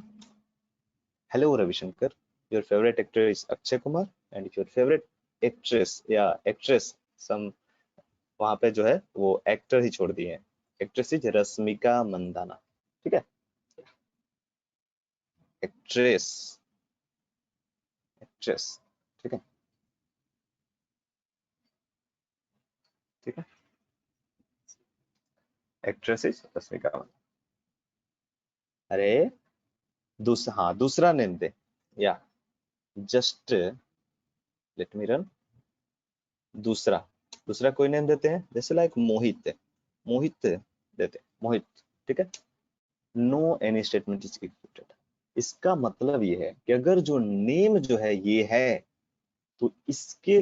Hello Ravishankar, your favourite actor is Akshay Kumar and your favourite actress या एक्ट्रेस सम, वहां पे जो है वो एक्टर ही छोड़ दिए हैं, एक्ट्रेस इज रश्मिका मंदाना, ठीक है। एक्ट्रेस, एक्ट्रेस, ठीक है, ठीक है। Actress is Rashmika Mandanna. अरे दूसरा, हाँ दूसरा नेम दे, या जस्ट लेट मी रन। दूसरा, दूसरा कोई नेम देते हैं, जैसे लाइक मोहित, मोहित देते हैं, मोहित, ठीक है। No any statement is executed. इसका मतलब ये है कि अगर जो नेम जो है ये है तो इसके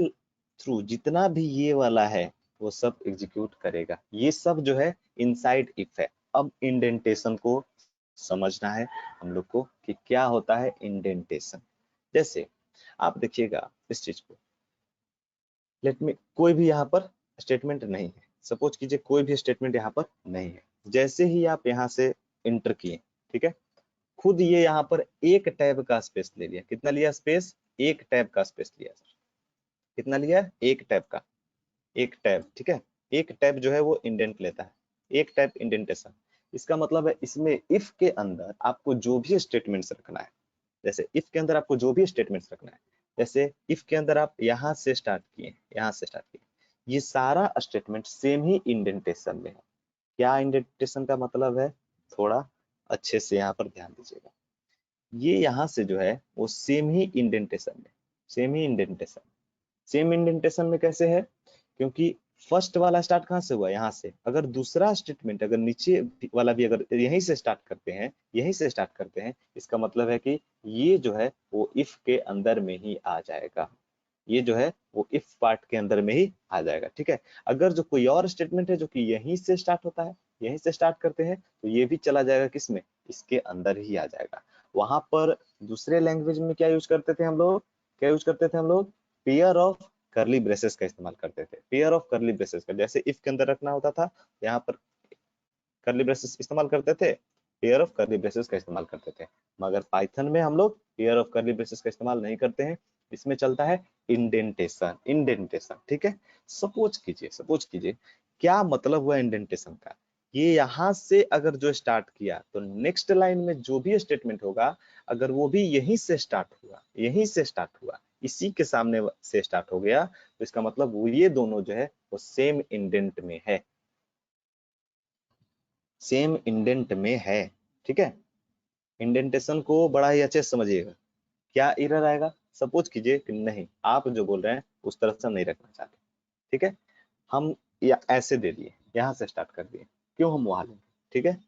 थ्रू जितना भी ये वाला है वो सब एग्जीक्यूट करेगा। ये सब जो है इनसाइड इफ है। अब इंडेंटेशन को समझना है हम लोग को कि क्या होता है इंडेंटेशन। जैसे आप देखिएगा इस चीज को, लेट मी, कोई भी यहाँ पर स्टेटमेंट नहीं है, सपोज कीजिए कोई भी स्टेटमेंट यहाँ पर नहीं है। जैसे ही आप यहाँ से इंटर किए, ठीक है, खुद ये यहाँ पर एक टैब का स्पेस ले लिया। कितना लिया स्पेस? एक टैब का स्पेस लिया सर। कितना लिया? एक टैब का, एक टैब, ठीक है। एक टैब जो है वो इंडेंट लेता है, एक टैब इंडेंटेशन। इसका मतलब है इसमें इफ के अंदर आपको जो भी स्टेटमेंट्स रखना है, जैसे इफ के अंदर आपको जो भी स्टेटमेंट्स रखना है, जैसे इफ के अंदर आप यहाँ से स्टार्ट किए, यहाँ से स्टार्ट किए, ये सारा स्टेटमेंट सेम ही इंडेंटेशन में है। क्या इंडेंटेशन का मतलब है? थोड़ा अच्छे से यहाँ पर ध्यान दीजिएगा। ये यहाँ से जो है वो सेम ही इंडेंटेशन में, सेम ही इंडेंटेशन, सेम इंडेंटेशन में कैसे है? क्योंकि फर्स्ट वाला स्टार्ट कहाँ से हुआ? यहाँ से। अगर दूसरा स्टेटमेंट अगर नीचे वाला भी अगर यहीं से स्टार्ट करते हैं, यहीं से स्टार्ट करते हैं, इसका मतलब है कि ये जो है वो इफ के अंदर में ही आ जाएगा, ये जो है वो इफ पार्ट के अंदर में ही आ जाएगा, ठीक है। अगर जो कोई और स्टेटमेंट है जो कि यहीं से स्टार्ट होता है, यहीं से स्टार्ट करते हैं, तो ये भी चला जाएगा किसमें? इसके अंदर ही आ जाएगा। वहां पर दूसरे लैंग्वेज में क्या यूज करते थे हम लोग? क्या यूज करते थे हम लोग? पेयर ऑफ करली ब्रेसेस का इस्तेमाल करते थे, पेयर ऑफ करली ब्रेसेस का। जैसे इफ के अंदर रखना होता था, यहाँ पर करली ब्रेसेस इस्तेमाल करते थे, पेयर ऑफ कर्ली ब्रेसेस का इस्तेमाल करते थे, मगर पाइथन में हम लोग पेयर ऑफ कर्ली ब्रेसेस का इस्तेमाल नहीं करते हैं। इसमें चलता है इंडेंटेशन, इंडेंटेशन, ठीक है। सपोज कीजिए क्या मतलब हुआ इंडेंटेशन का, ये यहाँ से अगर जो स्टार्ट किया तो नेक्स्ट लाइन में जो भी स्टेटमेंट होगा अगर वो भी यहीं से स्टार्ट हुआ, यहीं से स्टार्ट हुआ, इसी के सामने से स्टार्ट हो गया, तो इसका मतलब वो ये दोनों जो है वो सेम इंडेंट में है, सेम इंडेंट में है, ठीक है। इंडेंटेशन को बड़ा ही अच्छे से समझिएगा। क्या एरर आएगा, सपोज कीजिए कि नहीं आप जो बोल रहे हैं उस तरह से हम नहीं रखना चाहते, ठीक है, हम या ऐसे दे दिए, यहाँ से स्टार्ट कर दिए, क्यों हम वहां लेंगे, ठीक है।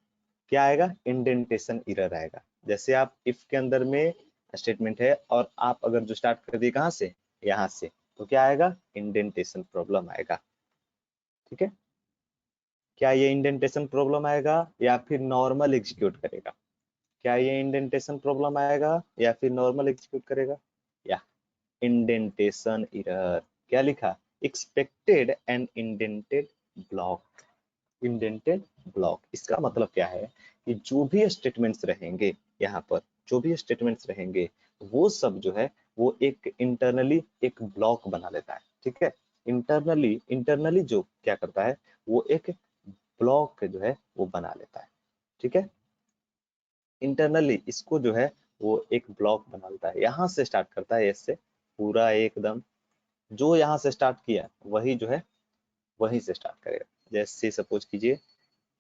क्या आएगा, इंडेंटेशन एरर आएगा। जैसे आप इफ के अंदर में स्टेटमेंट है और आप अगर जो स्टार्ट कर दिए कहाँ से, यहाँ से, तो क्या आएगा, इंडेंटेशन प्रॉब्लम आएगा, ठीक है। क्या ये इंडेंटेशन प्रॉब्लम आएगा या फिर नॉर्मल एग्जीक्यूट करेगा, क्या ये इंडेंटेशन प्रॉब्लम आएगा या फिर नॉर्मल एग्जीक्यूट करेगा, या इंडेंटेशन एरर। क्या लिखा, expected and indented block, indented block. इसका मतलब क्या है कि जो भी स्टेटमेंट्स रहेंगे यहाँ पर, जो भी स्टेटमेंट्स रहेंगे वो सब जो है वो एक इंटरनली एक ब्लॉक बना लेता है, ठीक है। इंटरनली इंटरनली जो क्या करता है वो एक ब्लॉक जो है वो बना लेता है, ठीक है। इंटरनली इसको जो है वो एक ब्लॉक बना लेता है, यहाँ से स्टार्ट करता है इससे पूरा एकदम, जो यहाँ से स्टार्ट किया वही जो है वहीं से स्टार्ट करेगा। जैसे सपोज कीजिए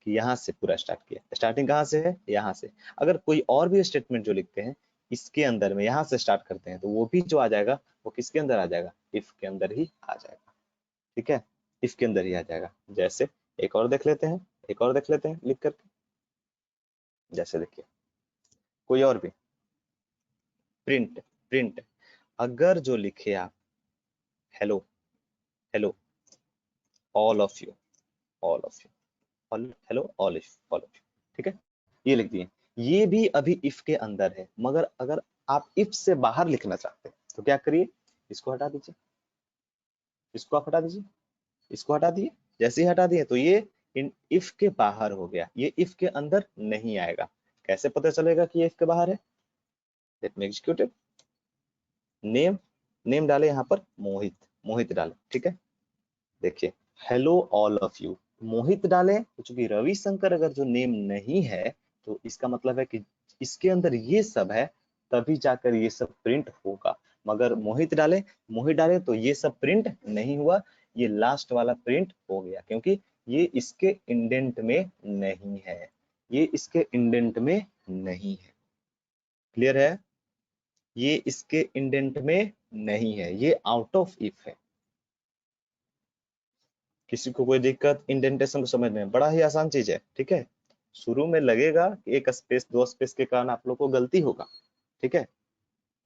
कि यहाँ से पूरा स्टार्ट किया, स्टार्टिंग कहाँ से है, यहाँ से। अगर कोई और भी स्टेटमेंट जो लिखते हैं इसके अंदर में यहाँ से स्टार्ट करते हैं तो वो भी जो आ जाएगा वो किसके अंदर आ जाएगा, इफ के अंदर ही आ जाएगा, ठीक है, इफ के अंदर ही आ जाएगा। जैसे एक और देख लेते हैं, एक और देख लेते हैं लिख करके, जैसे देखिए कोई और भी, प्रिंट, प्रिंट अगर जो लिखे आप hello, hello all of you, all of you, hello all of you, ठीक है, ये लिख दिए, ये भी अभी इफ के अंदर है, मगर अगर आप इफ से बाहर लिखना चाहते हैं तो क्या करिए, इसको हटा दीजिए, इसको आप हटा दीजिए, इसको हटा दिए, जैसे ही हटा दिए तो ये इन इफ के बाहर हो गया, ये इफ के अंदर नहीं आएगा। कैसे पता चलेगा कि ये इफ के बाहर है, let me execute it, name, name डाले यहाँ पर मोहित, मोहित डाले, ठीक है। देखिए हेलो ऑल ऑफ यू, मोहित डाले तो चूंकि रविशंकर अगर जो नेम नहीं है तो इसका मतलब है कि इसके अंदर ये सब है, तभी जाकर ये सब प्रिंट होगा। मगर मोहित डाले, मोहित डाले तो ये सब प्रिंट नहीं हुआ, ये लास्ट वाला प्रिंट हो गया क्योंकि ये इसके इंडेंट में नहीं है, ये इसके इंडेंट में नहीं है, क्लियर है, ये इसके इंडेंट में नहीं है, ये आउट ऑफ इफ है। किसी को कोई दिक्कत इंडेंटेशन को समझने में, बड़ा ही आसान चीज है, ठीक है। शुरू में लगेगा कि एक स्पेस दो स्पेस के कारण आप लोग को गलती होगा, ठीक है,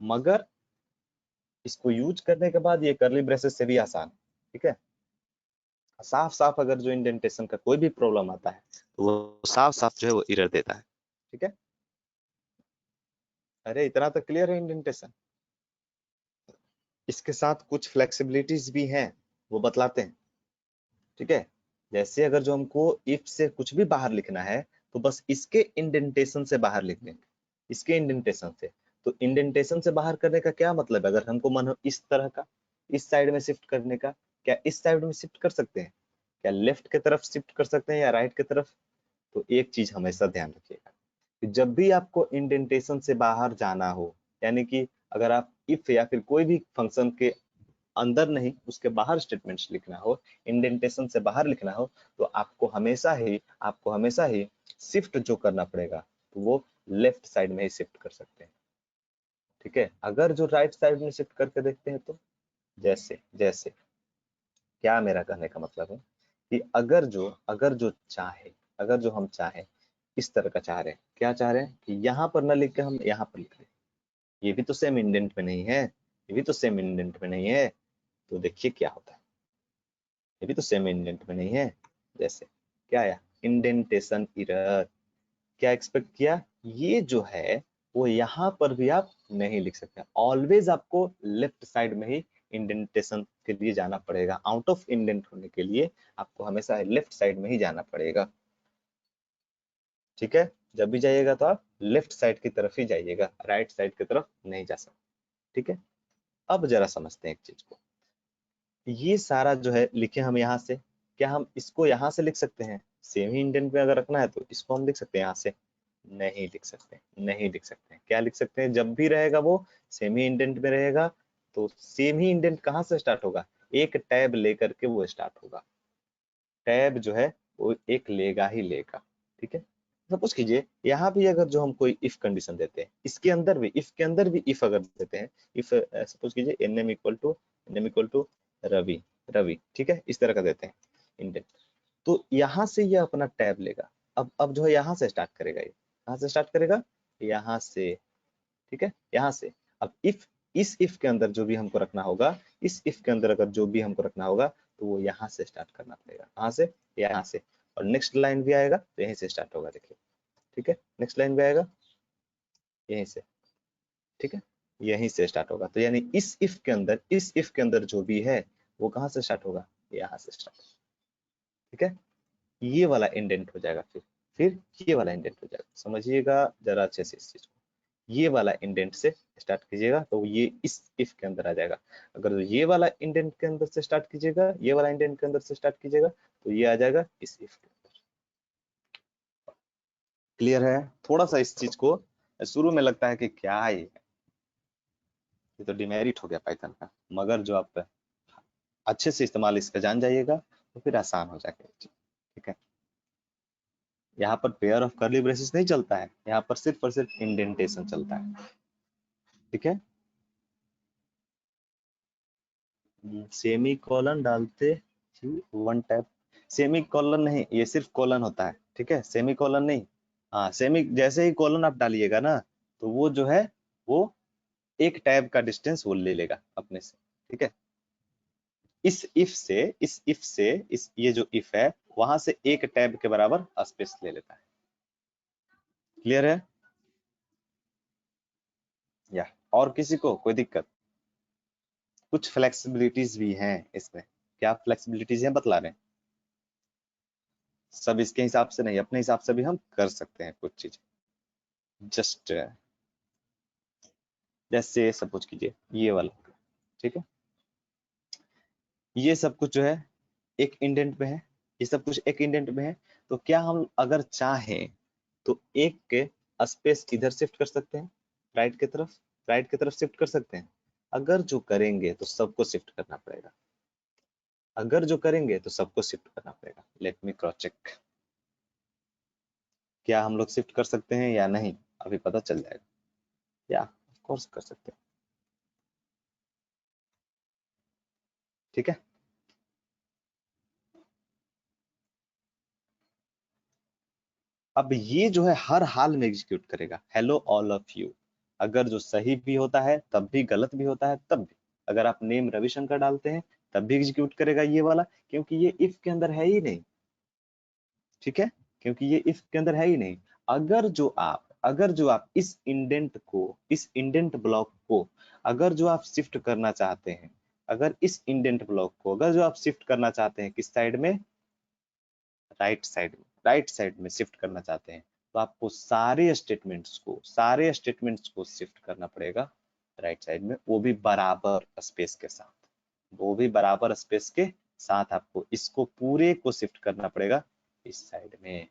मगर इसको यूज करने के बाद ये कर्ली ब्रेसेस से भी आसान, ठीक है। साफ साफ अगर जो इंडेंटेशन का कोई भी प्रॉब्लम आता है तो वो साफ साफ जो है वो एरर देता है, ठीक है। अरे इतना तो क्लियर है इंडेंटेशन, इसके साथ कुछ फ्लेक्सिबिलिटीज भी हैं, वो बतलाते हैं, ठीक है। जैसे अगर जो हमको इफ से कुछ भी बाहर लिखना है तो बस इसके इंडेंटेशन से बाहर लिख देंगे, इसके इंडेंटेशन से। तो इंडेंटेशन से बाहर करने का क्या मतलब है, अगर हमको मन हो इस तरह का इस साइड में शिफ्ट करने का, क्या इस साइड में शिफ्ट कर सकते हैं, क्या लेफ्ट की तरफ शिफ्ट कर सकते हैं या राइट की तरफ। तो एक चीज हमेशा ध्यान रखिएगा कि जब भी आपको इंडेंटेशन से बाहर जाना हो, यानी कि अगर आप इफ या फिर कोई भी फंक्शन के अंदर नहीं उसके बाहर स्टेटमेंट्स लिखना हो, इंडेंटेशन से बाहर लिखना हो, तो आपको हमेशा ही शिफ्ट जो करना पड़ेगा तो वो लेफ्ट साइड में ही शिफ्ट कर सकते हैं, ठीक है। अगर जो राइट साइड में शिफ्ट करके देखते हैं तो जैसे जैसे क्या मेरा कहने का मतलब है कि अगर जो चाहे, अगर जो हम चाहे इस तरह का चाह रहे हैं, क्या चाह रहे हैं कि यहाँ पर न लिख के हम यहाँ पर लिख दें, ये भी तो सेम इंडेंट में नहीं है, ये भी तो सेम इंडेंट में नहीं है, तो देखिए क्या होता है, ये भी तो सेम इंडेंट में नहीं है। जैसे क्या आया, इंडेंटेशन एरर, क्या एक्सपेक्ट किया, ये जो है वो यहाँ पर भी आप नहीं लिख सकते, ऑलवेज आपको लेफ्ट साइड में ही इंडेंटेशन के लिए जाना पड़ेगा, आउट ऑफ इंडेंट होने के लिए आपको हमेशा लेफ्ट साइड में ही जाना पड़ेगा, ठीक है। जब भी जाइएगा तो आप लेफ्ट साइड की तरफ ही जाइएगा, राइट साइड की तरफ नहीं जा सकते। ठीक है, अब जरा समझते हैं एक चीज को। ये सारा जो है लिखे हम यहाँ से, क्या हम इसको यहाँ से लिख सकते हैं? सेमी इंडेंट में अगर रखना है तो इसको हम लिख सकते हैं यहाँ से? नहीं लिख सकते, नहीं लिख सकते। क्या लिख सकते हैं? जब भी रहेगा वो सेमी इंडेंट में रहेगा तो सेमी इंडेंट कहाँ से स्टार्ट होगा? एक टैब लेकर के वो स्टार्ट होगा। टैब जो है वो एक लेगा ही लेगा। ठीक है, सपोज कीजिए यहाँ भी अगर जो हम कोई इफ कंडीशन देते हैं, इसके अंदर भी इफ के अंदर भी इफ अगर देते हैं, इफ सपोज कीजिए NM equal to Ravi, Ravi, ठीक है, इस तरह का देते हैं इंडेंट, तो यहाँ से ये अपना टैब लेगा। अब जो है यहाँ से स्टार्ट करेगा, ये कहाँ से स्टार्ट करेगा? यहाँ से। ठीक है, यहाँ से। अब इफ, इस इफ के अंदर जो भी हमको रखना होगा, इस इफ के अंदर अगर जो भी हमको रखना होगा तो वो यहाँ से स्टार्ट करना पड़ेगा। कहाँ से? यहाँ से। और नेक्स्ट लाइन भी आएगा तो यहीं से स्टार्ट होगा, देखिए। ठीक है, नेक्स्ट लाइन भी आएगा यहीं से। ठीक है, यहीं से स्टार्ट होगा। तो यानी इस इफ के अंदर, इस इफ के अंदर जो भी है वो कहाँ से स्टार्ट होगा? यहाँ से स्टार्ट। ठीक है, ये वाला इंडेंट हो जाएगा, फिर ये वाला इंडेंट हो जाएगा। समझिएगा जरा अच्छे से इस चीज को। ये वाला इंडेंट से स्टार्ट कीजिएगा तो ये इस इफ के अंदर आ जाएगा। अगर ये वाला इंडेंट के अंदर से स्टार्ट कीजिएगा, ये वाला इंडेंट के अंदर से स्टार्ट कीजिएगा तो ये आ जाएगा इस इफ के अंदर। क्लियर है? थोड़ा सा इस चीज को शुरू में लगता है कि क्या है ये तो डिमेरिट हो गया पाइथन का, मगर जो आप अच्छे से इस्तेमाल इसका जान जाइएगा तो फिर आसान हो जाएगा। ठीक है, यहाँ पर पेयर ऑफ कर्ली ब्रेसेस नहीं चलता है, यहाँ पर सिर्फ और सिर्फ इंडेंटेशन चलता है। ठीक है, सेमी कॉलन डालते ही वन टाइप, सेमी कॉलन नहीं, ये सिर्फ कॉलन होता है। ठीक है, सेमी कॉलन नहीं। हाँ, सेमी जैसे ही कॉलन आप डालिएगा ना तो वो जो है वो एक टैब का डिस्टेंस वो ले लेगा अपने से। ठीक है, इस ये जो इफ है वहां से एक टैब के बराबर स्पेस ले लेता है। क्लियर है? या और किसी को कोई दिक्कत? कुछ फ्लेक्सिबिलिटीज भी हैं इसमें। क्या फ्लेक्सिबिलिटीज हैं बतला रहे हैं? सब इसके हिसाब से नहीं, अपने हिसाब से भी हम कर सकते हैं कुछ चीज। जस्ट जैसे सपोज कीजिए ये वाला। ठीक है, ये सब कुछ जो है एक इंडेंट में है, ये सब कुछ एक इंडेंट में है। तो क्या हम अगर चाहें तो एक के स्पेस इधर शिफ्ट कर सकते हैं, राइट की तरफ, राइट की तरफ शिफ्ट कर सकते हैं? अगर जो करेंगे तो सबको शिफ्ट करना पड़ेगा, अगर जो करेंगे तो सबको शिफ्ट करना पड़ेगा। लेट मी क्रॉस चेक, क्या हम लोग शिफ्ट कर सकते हैं या नहीं, अभी पता चल जाएगा। या ऑफ कोर्स कर सकते हैं। ठीक है, अब ये जो है हर हाल में एग्जीक्यूट करेगा हेलो ऑल ऑफ यू। अगर जो सही भी होता है तब भी, गलत भी होता है तब भी। अगर आप नेम रविशंकर डालते हैं तब भी एग्जीक्यूट करेगा ये वाला, क्योंकि ये इफ के अंदर है ही नहीं। ठीक है, क्योंकि ये इफ के अंदर है ही नहीं। अगर जो आप इस इंडेंट को, इस इंडेंट ब्लॉक को अगर जो आप शिफ्ट करना चाहते हैं, अगर इस इंडेंट ब्लॉक को अगर जो आप शिफ्ट करना चाहते हैं किस साइड में? राइट साइड में, राइट साइड में शिफ्ट करना चाहते हैं तो आपको सारे स्टेटमेंट्स को शिफ्ट करना पड़ेगा राइट साइड में, वो भी बराबर स्पेस के साथ, वो भी बराबर स्पेस के साथ आपको इसको पूरे को शिफ्ट करना पड़ेगा इस साइड में।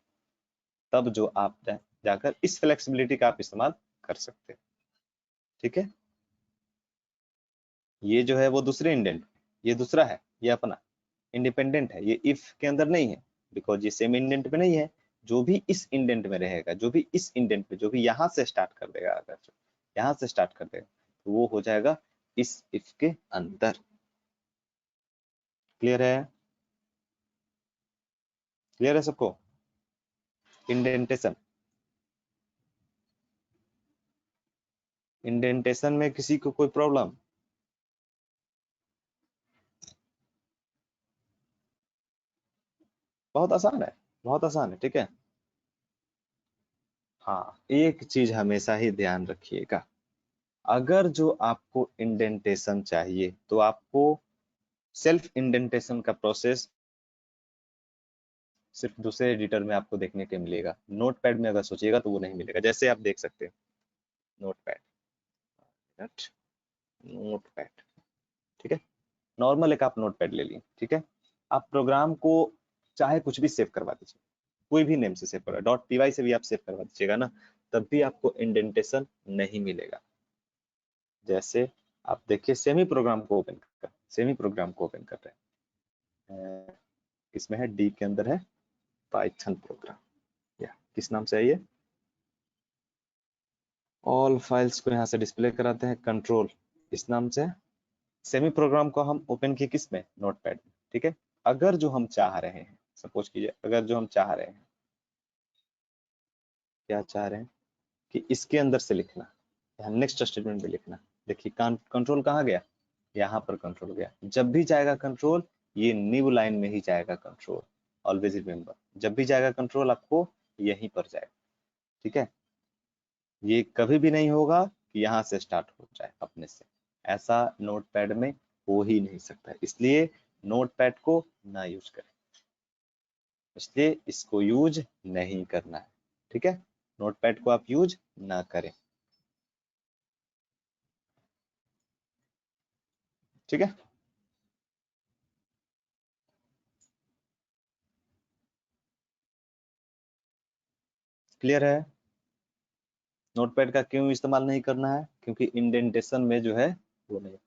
तब जो आप जाकर इस फ्लेक्सिबिलिटी का आप इस्तेमाल कर सकते हैं। ठीक है, ये जो है वो दूसरे इंडेंट, ये दूसरा है, ये अपना इंडिपेंडेंट है, ये इफ के अंदर नहीं है बिकॉज ये सेम इंडेंट में नहीं है। जो भी इस इंडेंट में रहेगा, जो भी इस इंडेंट में, जो भी यहाँ से स्टार्ट कर देगा, अगर जो यहाँ से स्टार्ट कर देगा तो वो हो जाएगा इस इफ के अंदर। क्लियर है? क्लियर है सबको? इंडेंटेशन, इंडेंटेशन में किसी को कोई प्रॉब्लम? बहुत आसान है, बहुत आसान है। ठीक है, हाँ, एक चीज हमेशा ही ध्यान रखिएगा, अगर जो आपको इंडेंटेशन चाहिए तो आपको सेल्फ इंडेंटेशन का प्रोसेस सिर्फ दूसरे एडिटर में आपको देखने को मिलेगा। नोटपैड में अगर सोचिएगा तो वो नहीं मिलेगा। जैसे आप देख सकते हैं नोटपैड, नोटपैड, ठीक है। नॉर्मल एक आप नोटपैड ले ली, ठीक है। आप प्रोग्राम को चाहे कुछ भी सेव करवा दीजिए, कोई भी नेम से सेव करो, .py से भी आप सेव करवा दीजिएगा ना, तब भी आपको इंडेंटेशन नहीं मिलेगा। जैसे आप देखिए सेमी प्रोग्राम को ओपन कर, सेमी प्रोग्राम को ओपन कर रहे हैं, इसमें है डी के अंदर है पाइथन प्रोग्राम, या किस नाम से है ये, ऑल फाइल्स को यहाँ से डिस्प्ले कराते हैं कंट्रोल, इस नाम से। सेमी प्रोग्राम को हम ओपन किए किस में, नोटपैड में, ठीक है। अगर जो हम चाह रहे हैं, सपोज कीजिए अगर जो हम चाह रहे हैं, क्या चाह रहे हैं कि इसके अंदर से लिखना, यहाँ नेक्स्ट स्टेटमेंट में लिखना, देखिए कंट्रोल कहाँ गया, यहाँ पर कंट्रोल गया। जब भी जाएगा कंट्रोल, ये न्यू लाइन में ही जाएगा कंट्रोल। ऑलवेज रिमेम्बर, जब भी जाएगा कंट्रोल आपको यहीं पर जाएगा, ठीक है। ये कभी भी नहीं होगा कि यहाँ से स्टार्ट हो जाए अपने से, ऐसा नोटपैड में हो ही नहीं सकता है। इसलिए नोटपैड को ना यूज करें, इसलिए इसको यूज नहीं करना है, ठीक है। नोटपैड को आप यूज ना करें, ठीक है। क्लियर है। नोटपैड का क्यों इस्तेमाल नहीं करना है, क्योंकि इंडेंटेशन में जो है वो नहीं।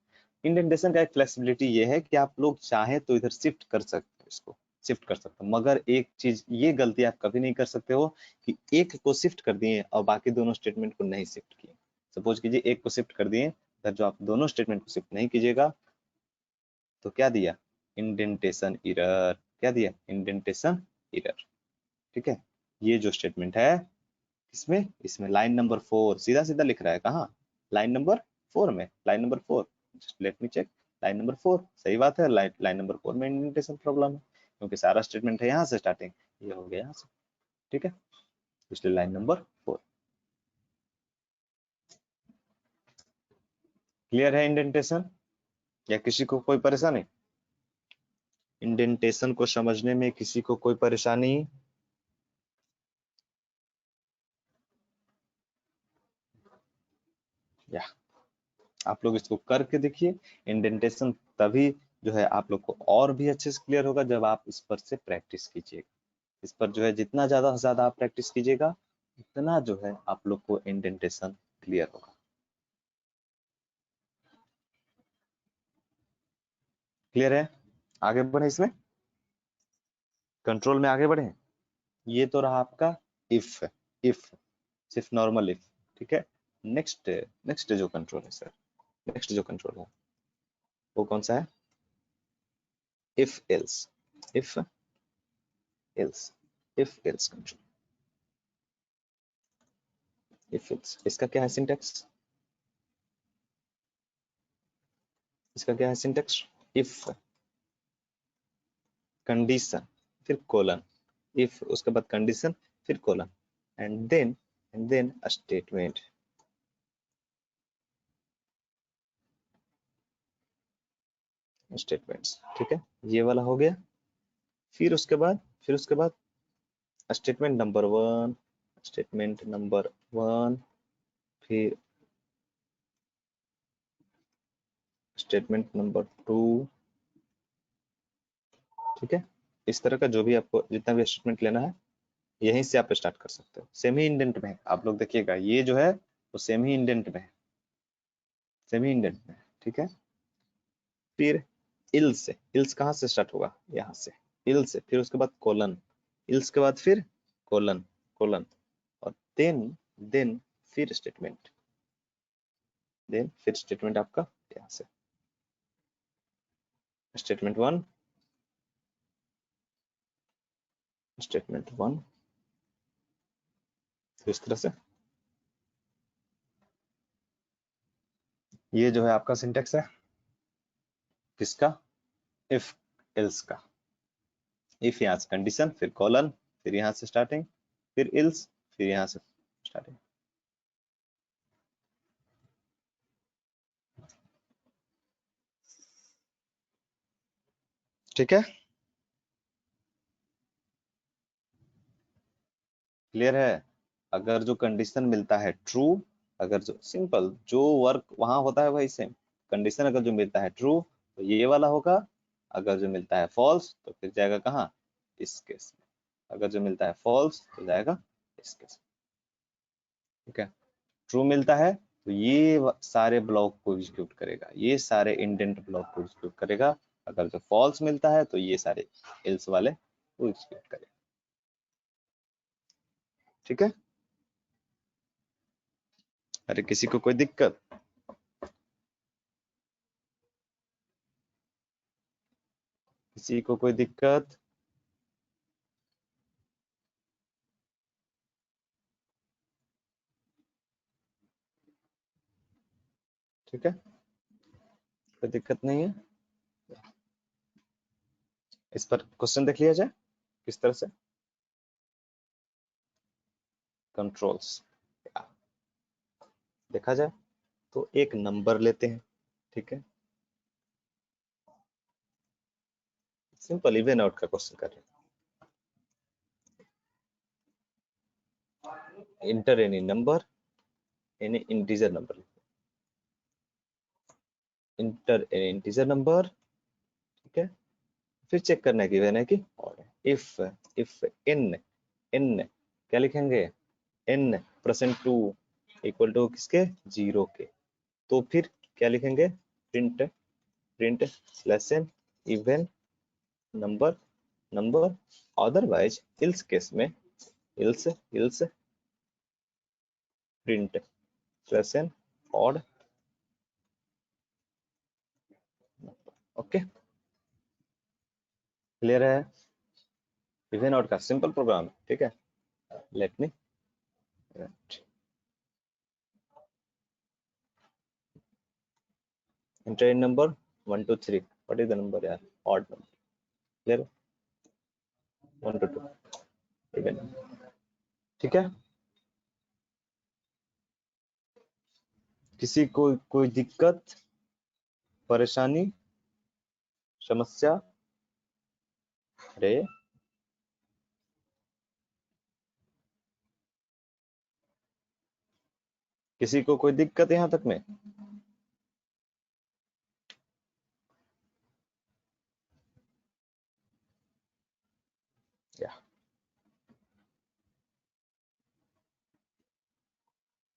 इंडेंटेशन का एक फ्लेक्सिबिलिटी ये है कि आप लोग चाहे तो इधर शिफ्ट कर सकते हो, इसको शिफ्ट कर सकते हो, मगर एक चीज ये गलती आप कभी नहीं कर सकते हो कि एक को शिफ्ट कर दिए और बाकी दोनों स्टेटमेंट को नहीं शिफ्ट किए। सपोज कीजिए एक को शिफ्ट कर दिए, इधर जो आप दोनों स्टेटमेंट को शिफ्ट नहीं कीजिएगा तो क्या दिया, इंडेंटेशन एरर, क्या दिया, इंडेंटेशन एरर, ठीक है। ये जो स्टेटमेंट है इसमें, इसमें लाइन नंबर 4 सीधा सीधा लिख रहा है, कहाँ, लाइन नंबर 4 में, line number 4, just let me check, line number 4 सही बात है। लाइन नंबर 4 में इंडेंटेशन प्रॉब्लम है, क्योंकि सारा स्टेटमेंट है यहाँ से स्टार्टिंग, ये हो गया यहाँ से, ठीक है, इसलिए लाइन नंबर 4। क्लियर है इंडेंटेशन, या किसी को कोई परेशानी, इंडेंटेशन को समझने में किसी को कोई परेशानी, या आप लोग इसको करके देखिए। इंडेंटेशन तभी जो है आप लोग को और भी अच्छे से क्लियर होगा जब आप इस पर से प्रैक्टिस कीजिएगा। इस पर जो है जितना ज्यादा से ज्यादा आप प्रैक्टिस कीजिएगा उतना जो है आप लोग को इंडेंटेशन क्लियर होगा। क्लियर है, आगे बढ़े इसमें, कंट्रोल में आगे बढ़े। ये तो रहा आपका इफ, इफ सिर्फ नॉर्मल इफ, ठीक है। नेक्स्ट नेक्स्ट जो कंट्रोल है सर, नेक्स्ट जो कंट्रोल है वो कौन सा है, if else, if else, if else control, if else. इसका क्या है सिंटेक्स, इसका क्या है सिंटेक्स, इफ कंडीशन फिर कोलन, इफ उसके बाद कंडीशन फिर colon, and then statement, statements, ठीक है। ये वाला हो गया। फिर उसके बाद स्टेटमेंट नंबर 1, स्टेटमेंट नंबर 1, फिर स्टेटमेंट नंबर 2, ठीक है। इस तरह का जो भी आपको जितना भी स्टेटमेंट लेना है यहीं से आप स्टार्ट कर सकते हो। सेमी इंडेंट में है, आप लोग देखिएगा ये जो है वो सेमी इंडेंट में है, सेमी इंडेंट में है, ठीक है। फिर इल से, इल्स कहाँ से स्टार्ट होगा, यहाँ से, इल से, फिर उसके बाद कोलन, इल्स के बाद फिर कोलन, कोलन, और देन फिर स्टेटमेंट, देन फिर स्टेटमेंट आपका यहाँ से, स्टेटमेंट 1, स्टेटमेंट 1, तो इस तरह से ये जो है आपका सिंटेक्स है किसका, इफ एल्स का। इफ यहाँ से कंडीशन, फिर कॉलन, फिर यहाँ से स्टार्टिंग, फिर इल्स, फिर यहाँ से स्टार्टिंग, ठीक है। क्लियर है? अगर जो कंडीशन मिलता है ट्रू, अगर जो सिंपल जो वर्क वहां होता है वही सेम, कंडीशन अगर जो मिलता है ट्रू तो ये वाला होगा, अगर जो मिलता है फॉल्स तो फिर जाएगा कहाँ, इस केस में, अगर जो मिलता है फॉल्स तो जाएगा इस केस में। ठीक है, ट्रू मिलता है तो ये सारे ब्लॉक को एग्जीक्यूट करेगा, ये सारे इंडेंट ब्लॉक को एग्जीक्यूट करेगा, अगर जो फॉल्स मिलता है तो ये सारे एल्स वाले को एग्जीक्यूट करेगा। ठीक है, अरे किसी को कोई दिक्कत? किसी को कोई दिक्कत? ठीक है, कोई दिक्कत नहीं है। इस पर क्वेश्चन देख लिया जाए किस तरह से कंट्रोल्स देखा जाए। तो एक नंबर लेते हैं, ठीक है, सिंपल इवन आउट का क्वेश्चन कर रहे हैं। Inter any number, any integer number, inter any integer number, ठीक है, फिर चेक करना है कि गिवन है कि ऑड है। इफ इन इन क्या लिखेंगे, n percent two equal to किसके, जीरो के, तो फिर क्या लिखेंगे, print print less N even number number, otherwise else case में else else print less N odd. Okay, clear है? इवन ऑड का सिंपल प्रोग्राम, ठीक है, let me enter in number 1 to 3, what is the number यार, odd number, clear, 1 to 2 even, ठीक है, किसी को कोई दिक्कत, परेशानी, समस्या? अरे किसी को कोई दिक्कत यहाँ तक में? या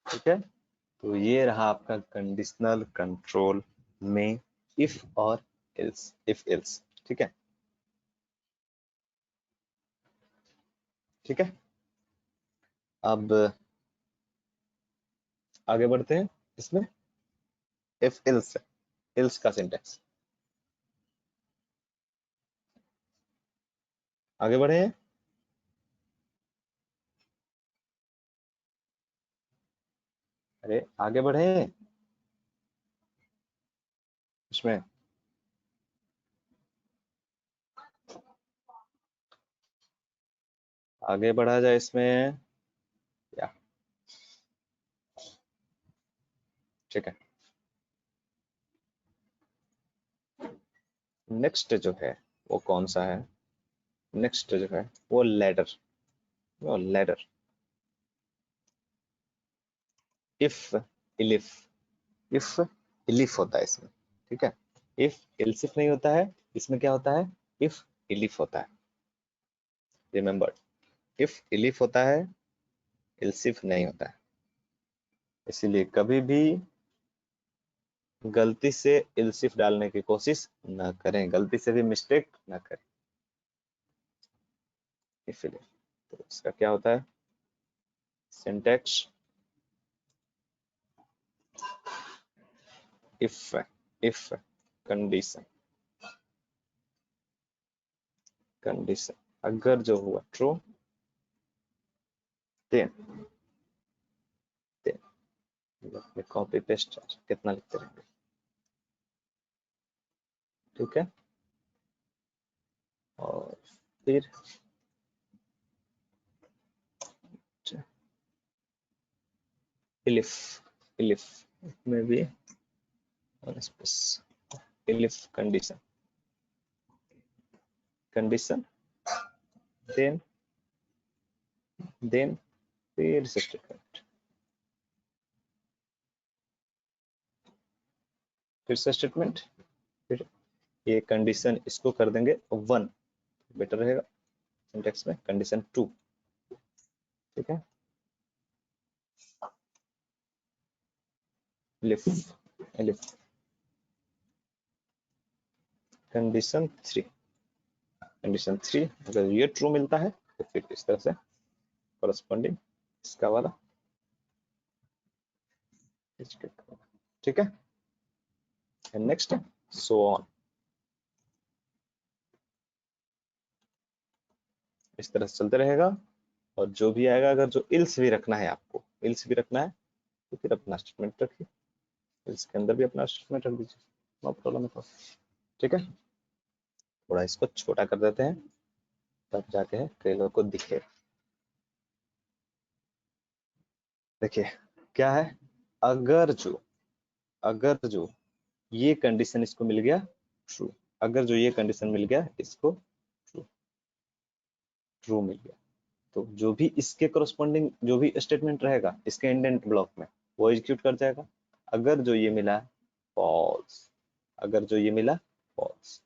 ठीक है, तो ये रहा आपका कंडीशनल कंट्रोल में इफ और एल्स, इफ एल्स, ठीक है, ठीक है। अब आगे बढ़ते हैं इसमें, इफ एल्स, एल्स का सिंटेक्स, आगे बढ़े हैं, अरे आगे बढ़े हैं इसमें, आगे बढ़ा जाए इसमें, या ठीक है। नेक्स्ट जो है वो कौन सा है, नेक्स्ट जो है वो लैडर, वो लैडर, इफ इलिफ, इफ इलिफ होता है इसमें, ठीक है, इफ इल्सिफ नहीं होता है, इसमें क्या होता है, इफ इलिफ होता है, रिमेंबर, इफ इलिफ होता है, इल्सिफ नहीं होता है, इसीलिए कभी भी गलती से इल्सिफ डालने की कोशिश ना करें, गलती से भी मिस्टेक ना करें, इफ इलिफ। तो इसका क्या होता है सिंटेक्स, इफ कंडीशन, कंडीशन अगर जो हुआ ट्रू, देन कॉपी पेस्ट कितना लिखते रहेंगे, ठीक है, और फिर इलिफ, इलिफ में भी इलिफ कंडीशन, कंडीशन देन देन फिर से स्टेटमेंट, फिर से स्टेटमेंट, फिर ये कंडीशन इसको कर देंगे 1, बेटर रहेगा सिंटेक्स में, कंडीशन 2, ठीक है। लिफ लिफ कंडीशन 3, कंडीशन 3 अगर ये ट्रू मिलता है तो फिर इस तरह से करस्पॉन्डिंग इसका वाला, ठीक है। एंड नेक्स्ट सो ऑन, इस तरह से चलते रहेगा। और जो भी आएगा, अगर जो इल्स भी रखना है, आपको इल्स भी रखना है तो फिर अपना स्टेटमेंट रखिए, इल्स के अंदर भी अपना स्टेटमेंट रख दीजिए, नो प्रॉब्लम है, ठीक है। थोड़ा इसको छोटा कर देते हैं तब जाके है कई लोगों को दिखे। देखिए क्या है, अगर जो ये कंडीशन इसको मिल गया ट्रू, अगर जो ये कंडीशन मिल गया इसको ट्रू, ट्रू मिल गया, तो जो भी इसके करस्पॉन्डिंग जो भी स्टेटमेंट रहेगा इसके इंडेंट ब्लॉक में वो एग्जीक्यूट कर जाएगा। अगर जो ये मिला फॉल्स, अगर जो ये मिला फॉल्स,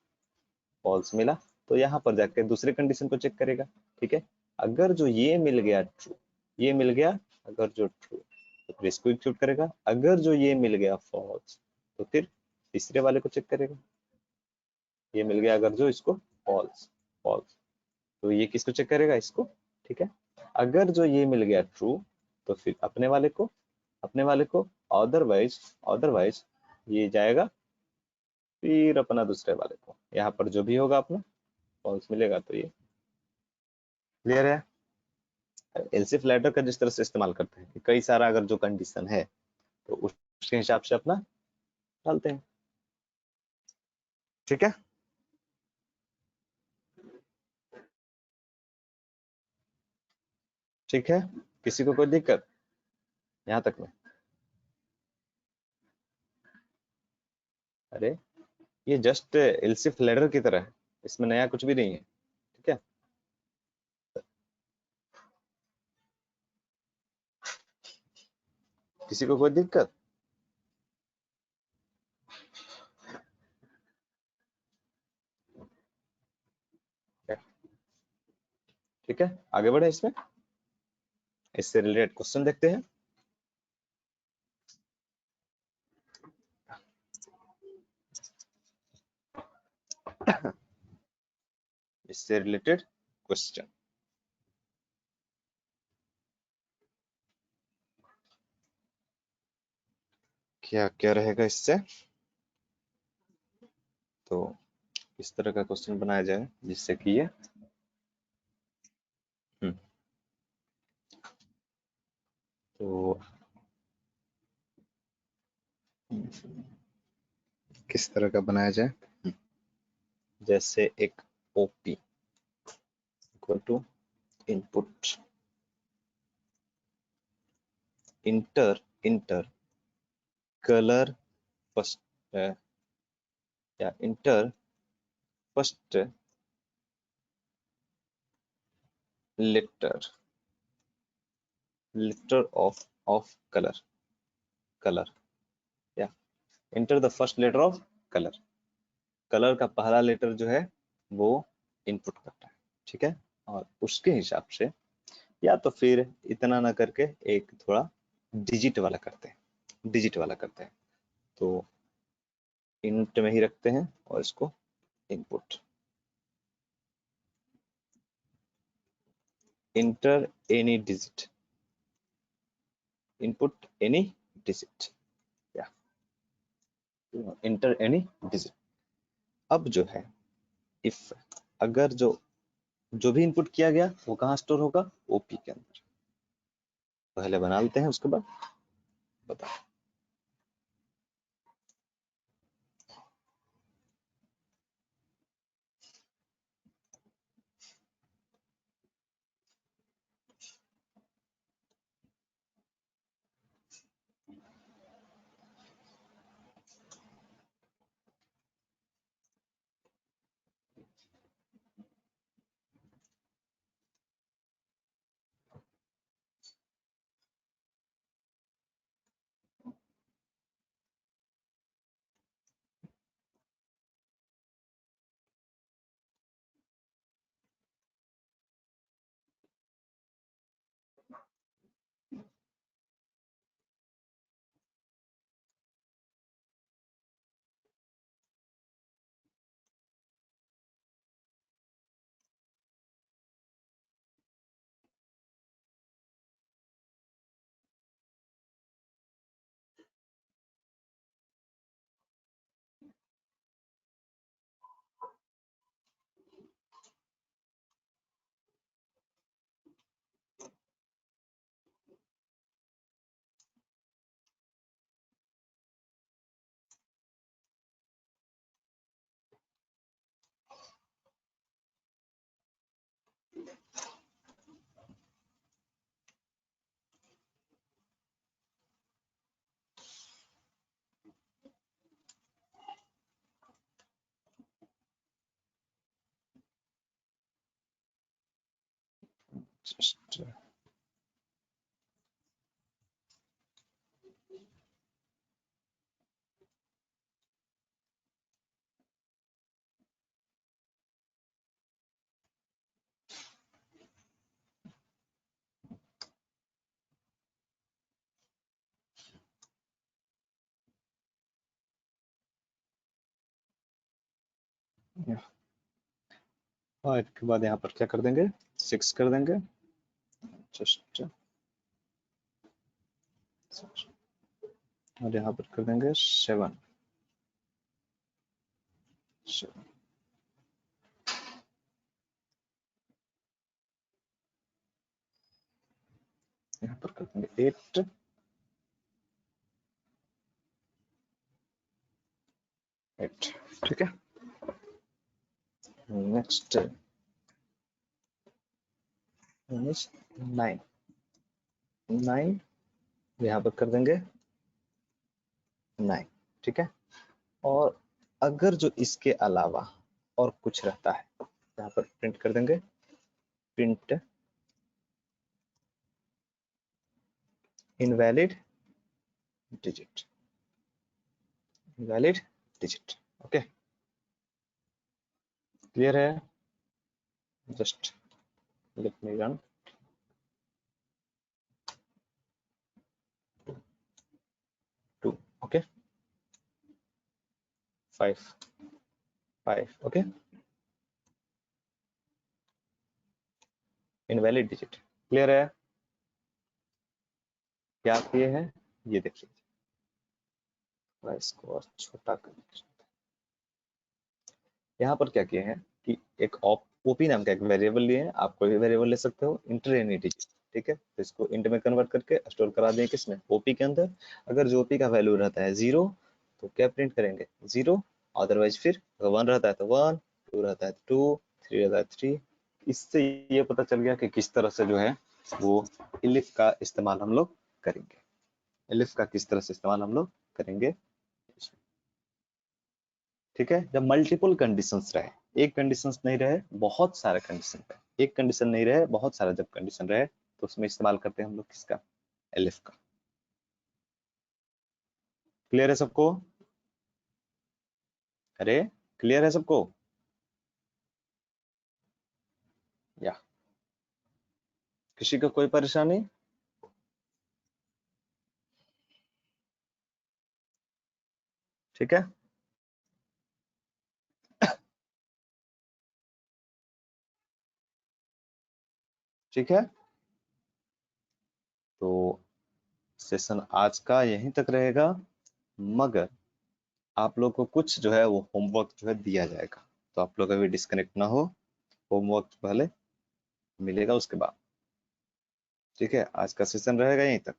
फॉल्स मिला तो यहाँ पर जाके दूसरे कंडीशन को चेक करेगा, ठीक है। अगर जो ये मिल गया ट्रू, ये मिल गया अगर जो ट्रू तो फिर इसको एग्जीक्यूट करेगा। अगर जो ये मिल गया फॉल्स तो फिर तीसरे वाले को चेक करेगा, ये मिल गया अगर जो इसको फॉल्स, फॉल्स तो ये किसको चेक करेगा, इसको, ठीक है। अगर जो ये मिल गया ट्रू तो फिर अपने वाले को, अपने वाले को, अदरवाइज अदरवाइज ये जाएगा फिर अपना दूसरे वाले को, यहाँ पर जो भी होगा अपना फॉल्स मिलेगा तो ये क्लियर है। एलसिफ लैडर का जिस तरह से इस्तेमाल करते हैं कि कई सारा अगर जो कंडीशन है तो उसके हिसाब से अपना डालते हैं, ठीक है। ठीक है, किसी को कोई दिक्कत यहाँ तक में? अरे ये जस्ट एलसिफ लैडर की तरह है, इसमें नया कुछ भी नहीं है, ठीक है। किसी को कोई दिक्कत? ठीक है, आगे बढ़े, इसमें इससे रिलेटेड क्वेश्चन देखते हैं। इससे रिलेटेड क्वेश्चन क्या क्या रहेगा इससे, तो इस तरह का क्वेश्चन बनाया जाए जिससे कि ये तो किस तरह का बनाया जाए, जैसे एक OP equal to input enter enter colour first या enter first letter letter of colour, colour या enter the first letter of colour, colour का पहला लेटर जो है वो इनपुट करता है, ठीक है। और उसके हिसाब से या तो फिर इतना ना करके एक थोड़ा डिजिट वाला करते हैं, डिजिट वाला करते हैं, तो इंट में ही रखते हैं और इसको input inter any digit, input any digit या इंटर एनी डिजिट। अब जो है इफ अगर जो जो भी इनपुट किया गया वो कहाँ स्टोर होगा, ओपी के अंदर, पहले बना लेते हैं उसके बाद बताओ। जस्ट और इसके बाद यहाँ पर क्या कर देंगे, 6 कर देंगे, जस्ट और यहाँ पर कर देंगे 7, यहाँ पर कर देंगे 8, ठीक है। नेक्स्ट 9, यहाँ पर कर देंगे 9, ठीक है। और अगर जो इसके अलावा और कुछ रहता है यहाँ पर प्रिंट कर देंगे, print invalid digit, invalid digit, okay, clear है। Just let me run, 2, okay, 5, okay, invalid digit, clear है। क्या किए हैं ये देख लीजिए, इसको और छोटा कर, यहाँ पर क्या किए हैं कि एक ओपी नाम का एक वेरिएबल लिए हैं, आप कोई भी वेरिएबल ले सकते हो, इंटर एनी डिजिट, ठीक है। तो इसको इंट में कन्वर्ट करके स्टोर करा दें किसमें, ओपी के अंदर। अगर जो ओपी का वैल्यू रहता है 0 तो क्या प्रिंट करेंगे 0, अदरवाइज फिर 1 रहता है तो 1, 2 रहता है 2, 3 रहता है 3। इससे ये पता चल गया कि किस तरह से जो है वो एलिफ का इस्तेमाल हम लोग करेंगे, एलिफ का किस तरह से इस्तेमाल हम लोग करेंगे, ठीक है। जब मल्टीपल कंडीशंस रहे, एक कंडीशन नहीं रहे, बहुत सारे कंडीशन रहे, एक कंडीशन नहीं रहे, बहुत सारा जब कंडीशन रहे तो उसमें इस्तेमाल करते हैं हम लोग किसका, एलिफ का। क्लियर है सबको, अरे क्लियर है सबको, या किसी को कोई परेशानी, ठीक है। ठीक है, तो सेशन आज का यहीं तक रहेगा, मगर आप लोग को कुछ जो है वो होमवर्क जो है दिया जाएगा, तो आप लोग अभी डिस्कनेक्ट ना हो, होमवर्क पहले मिलेगा उसके बाद, ठीक है। आज का सेशन रहेगा यहीं तक।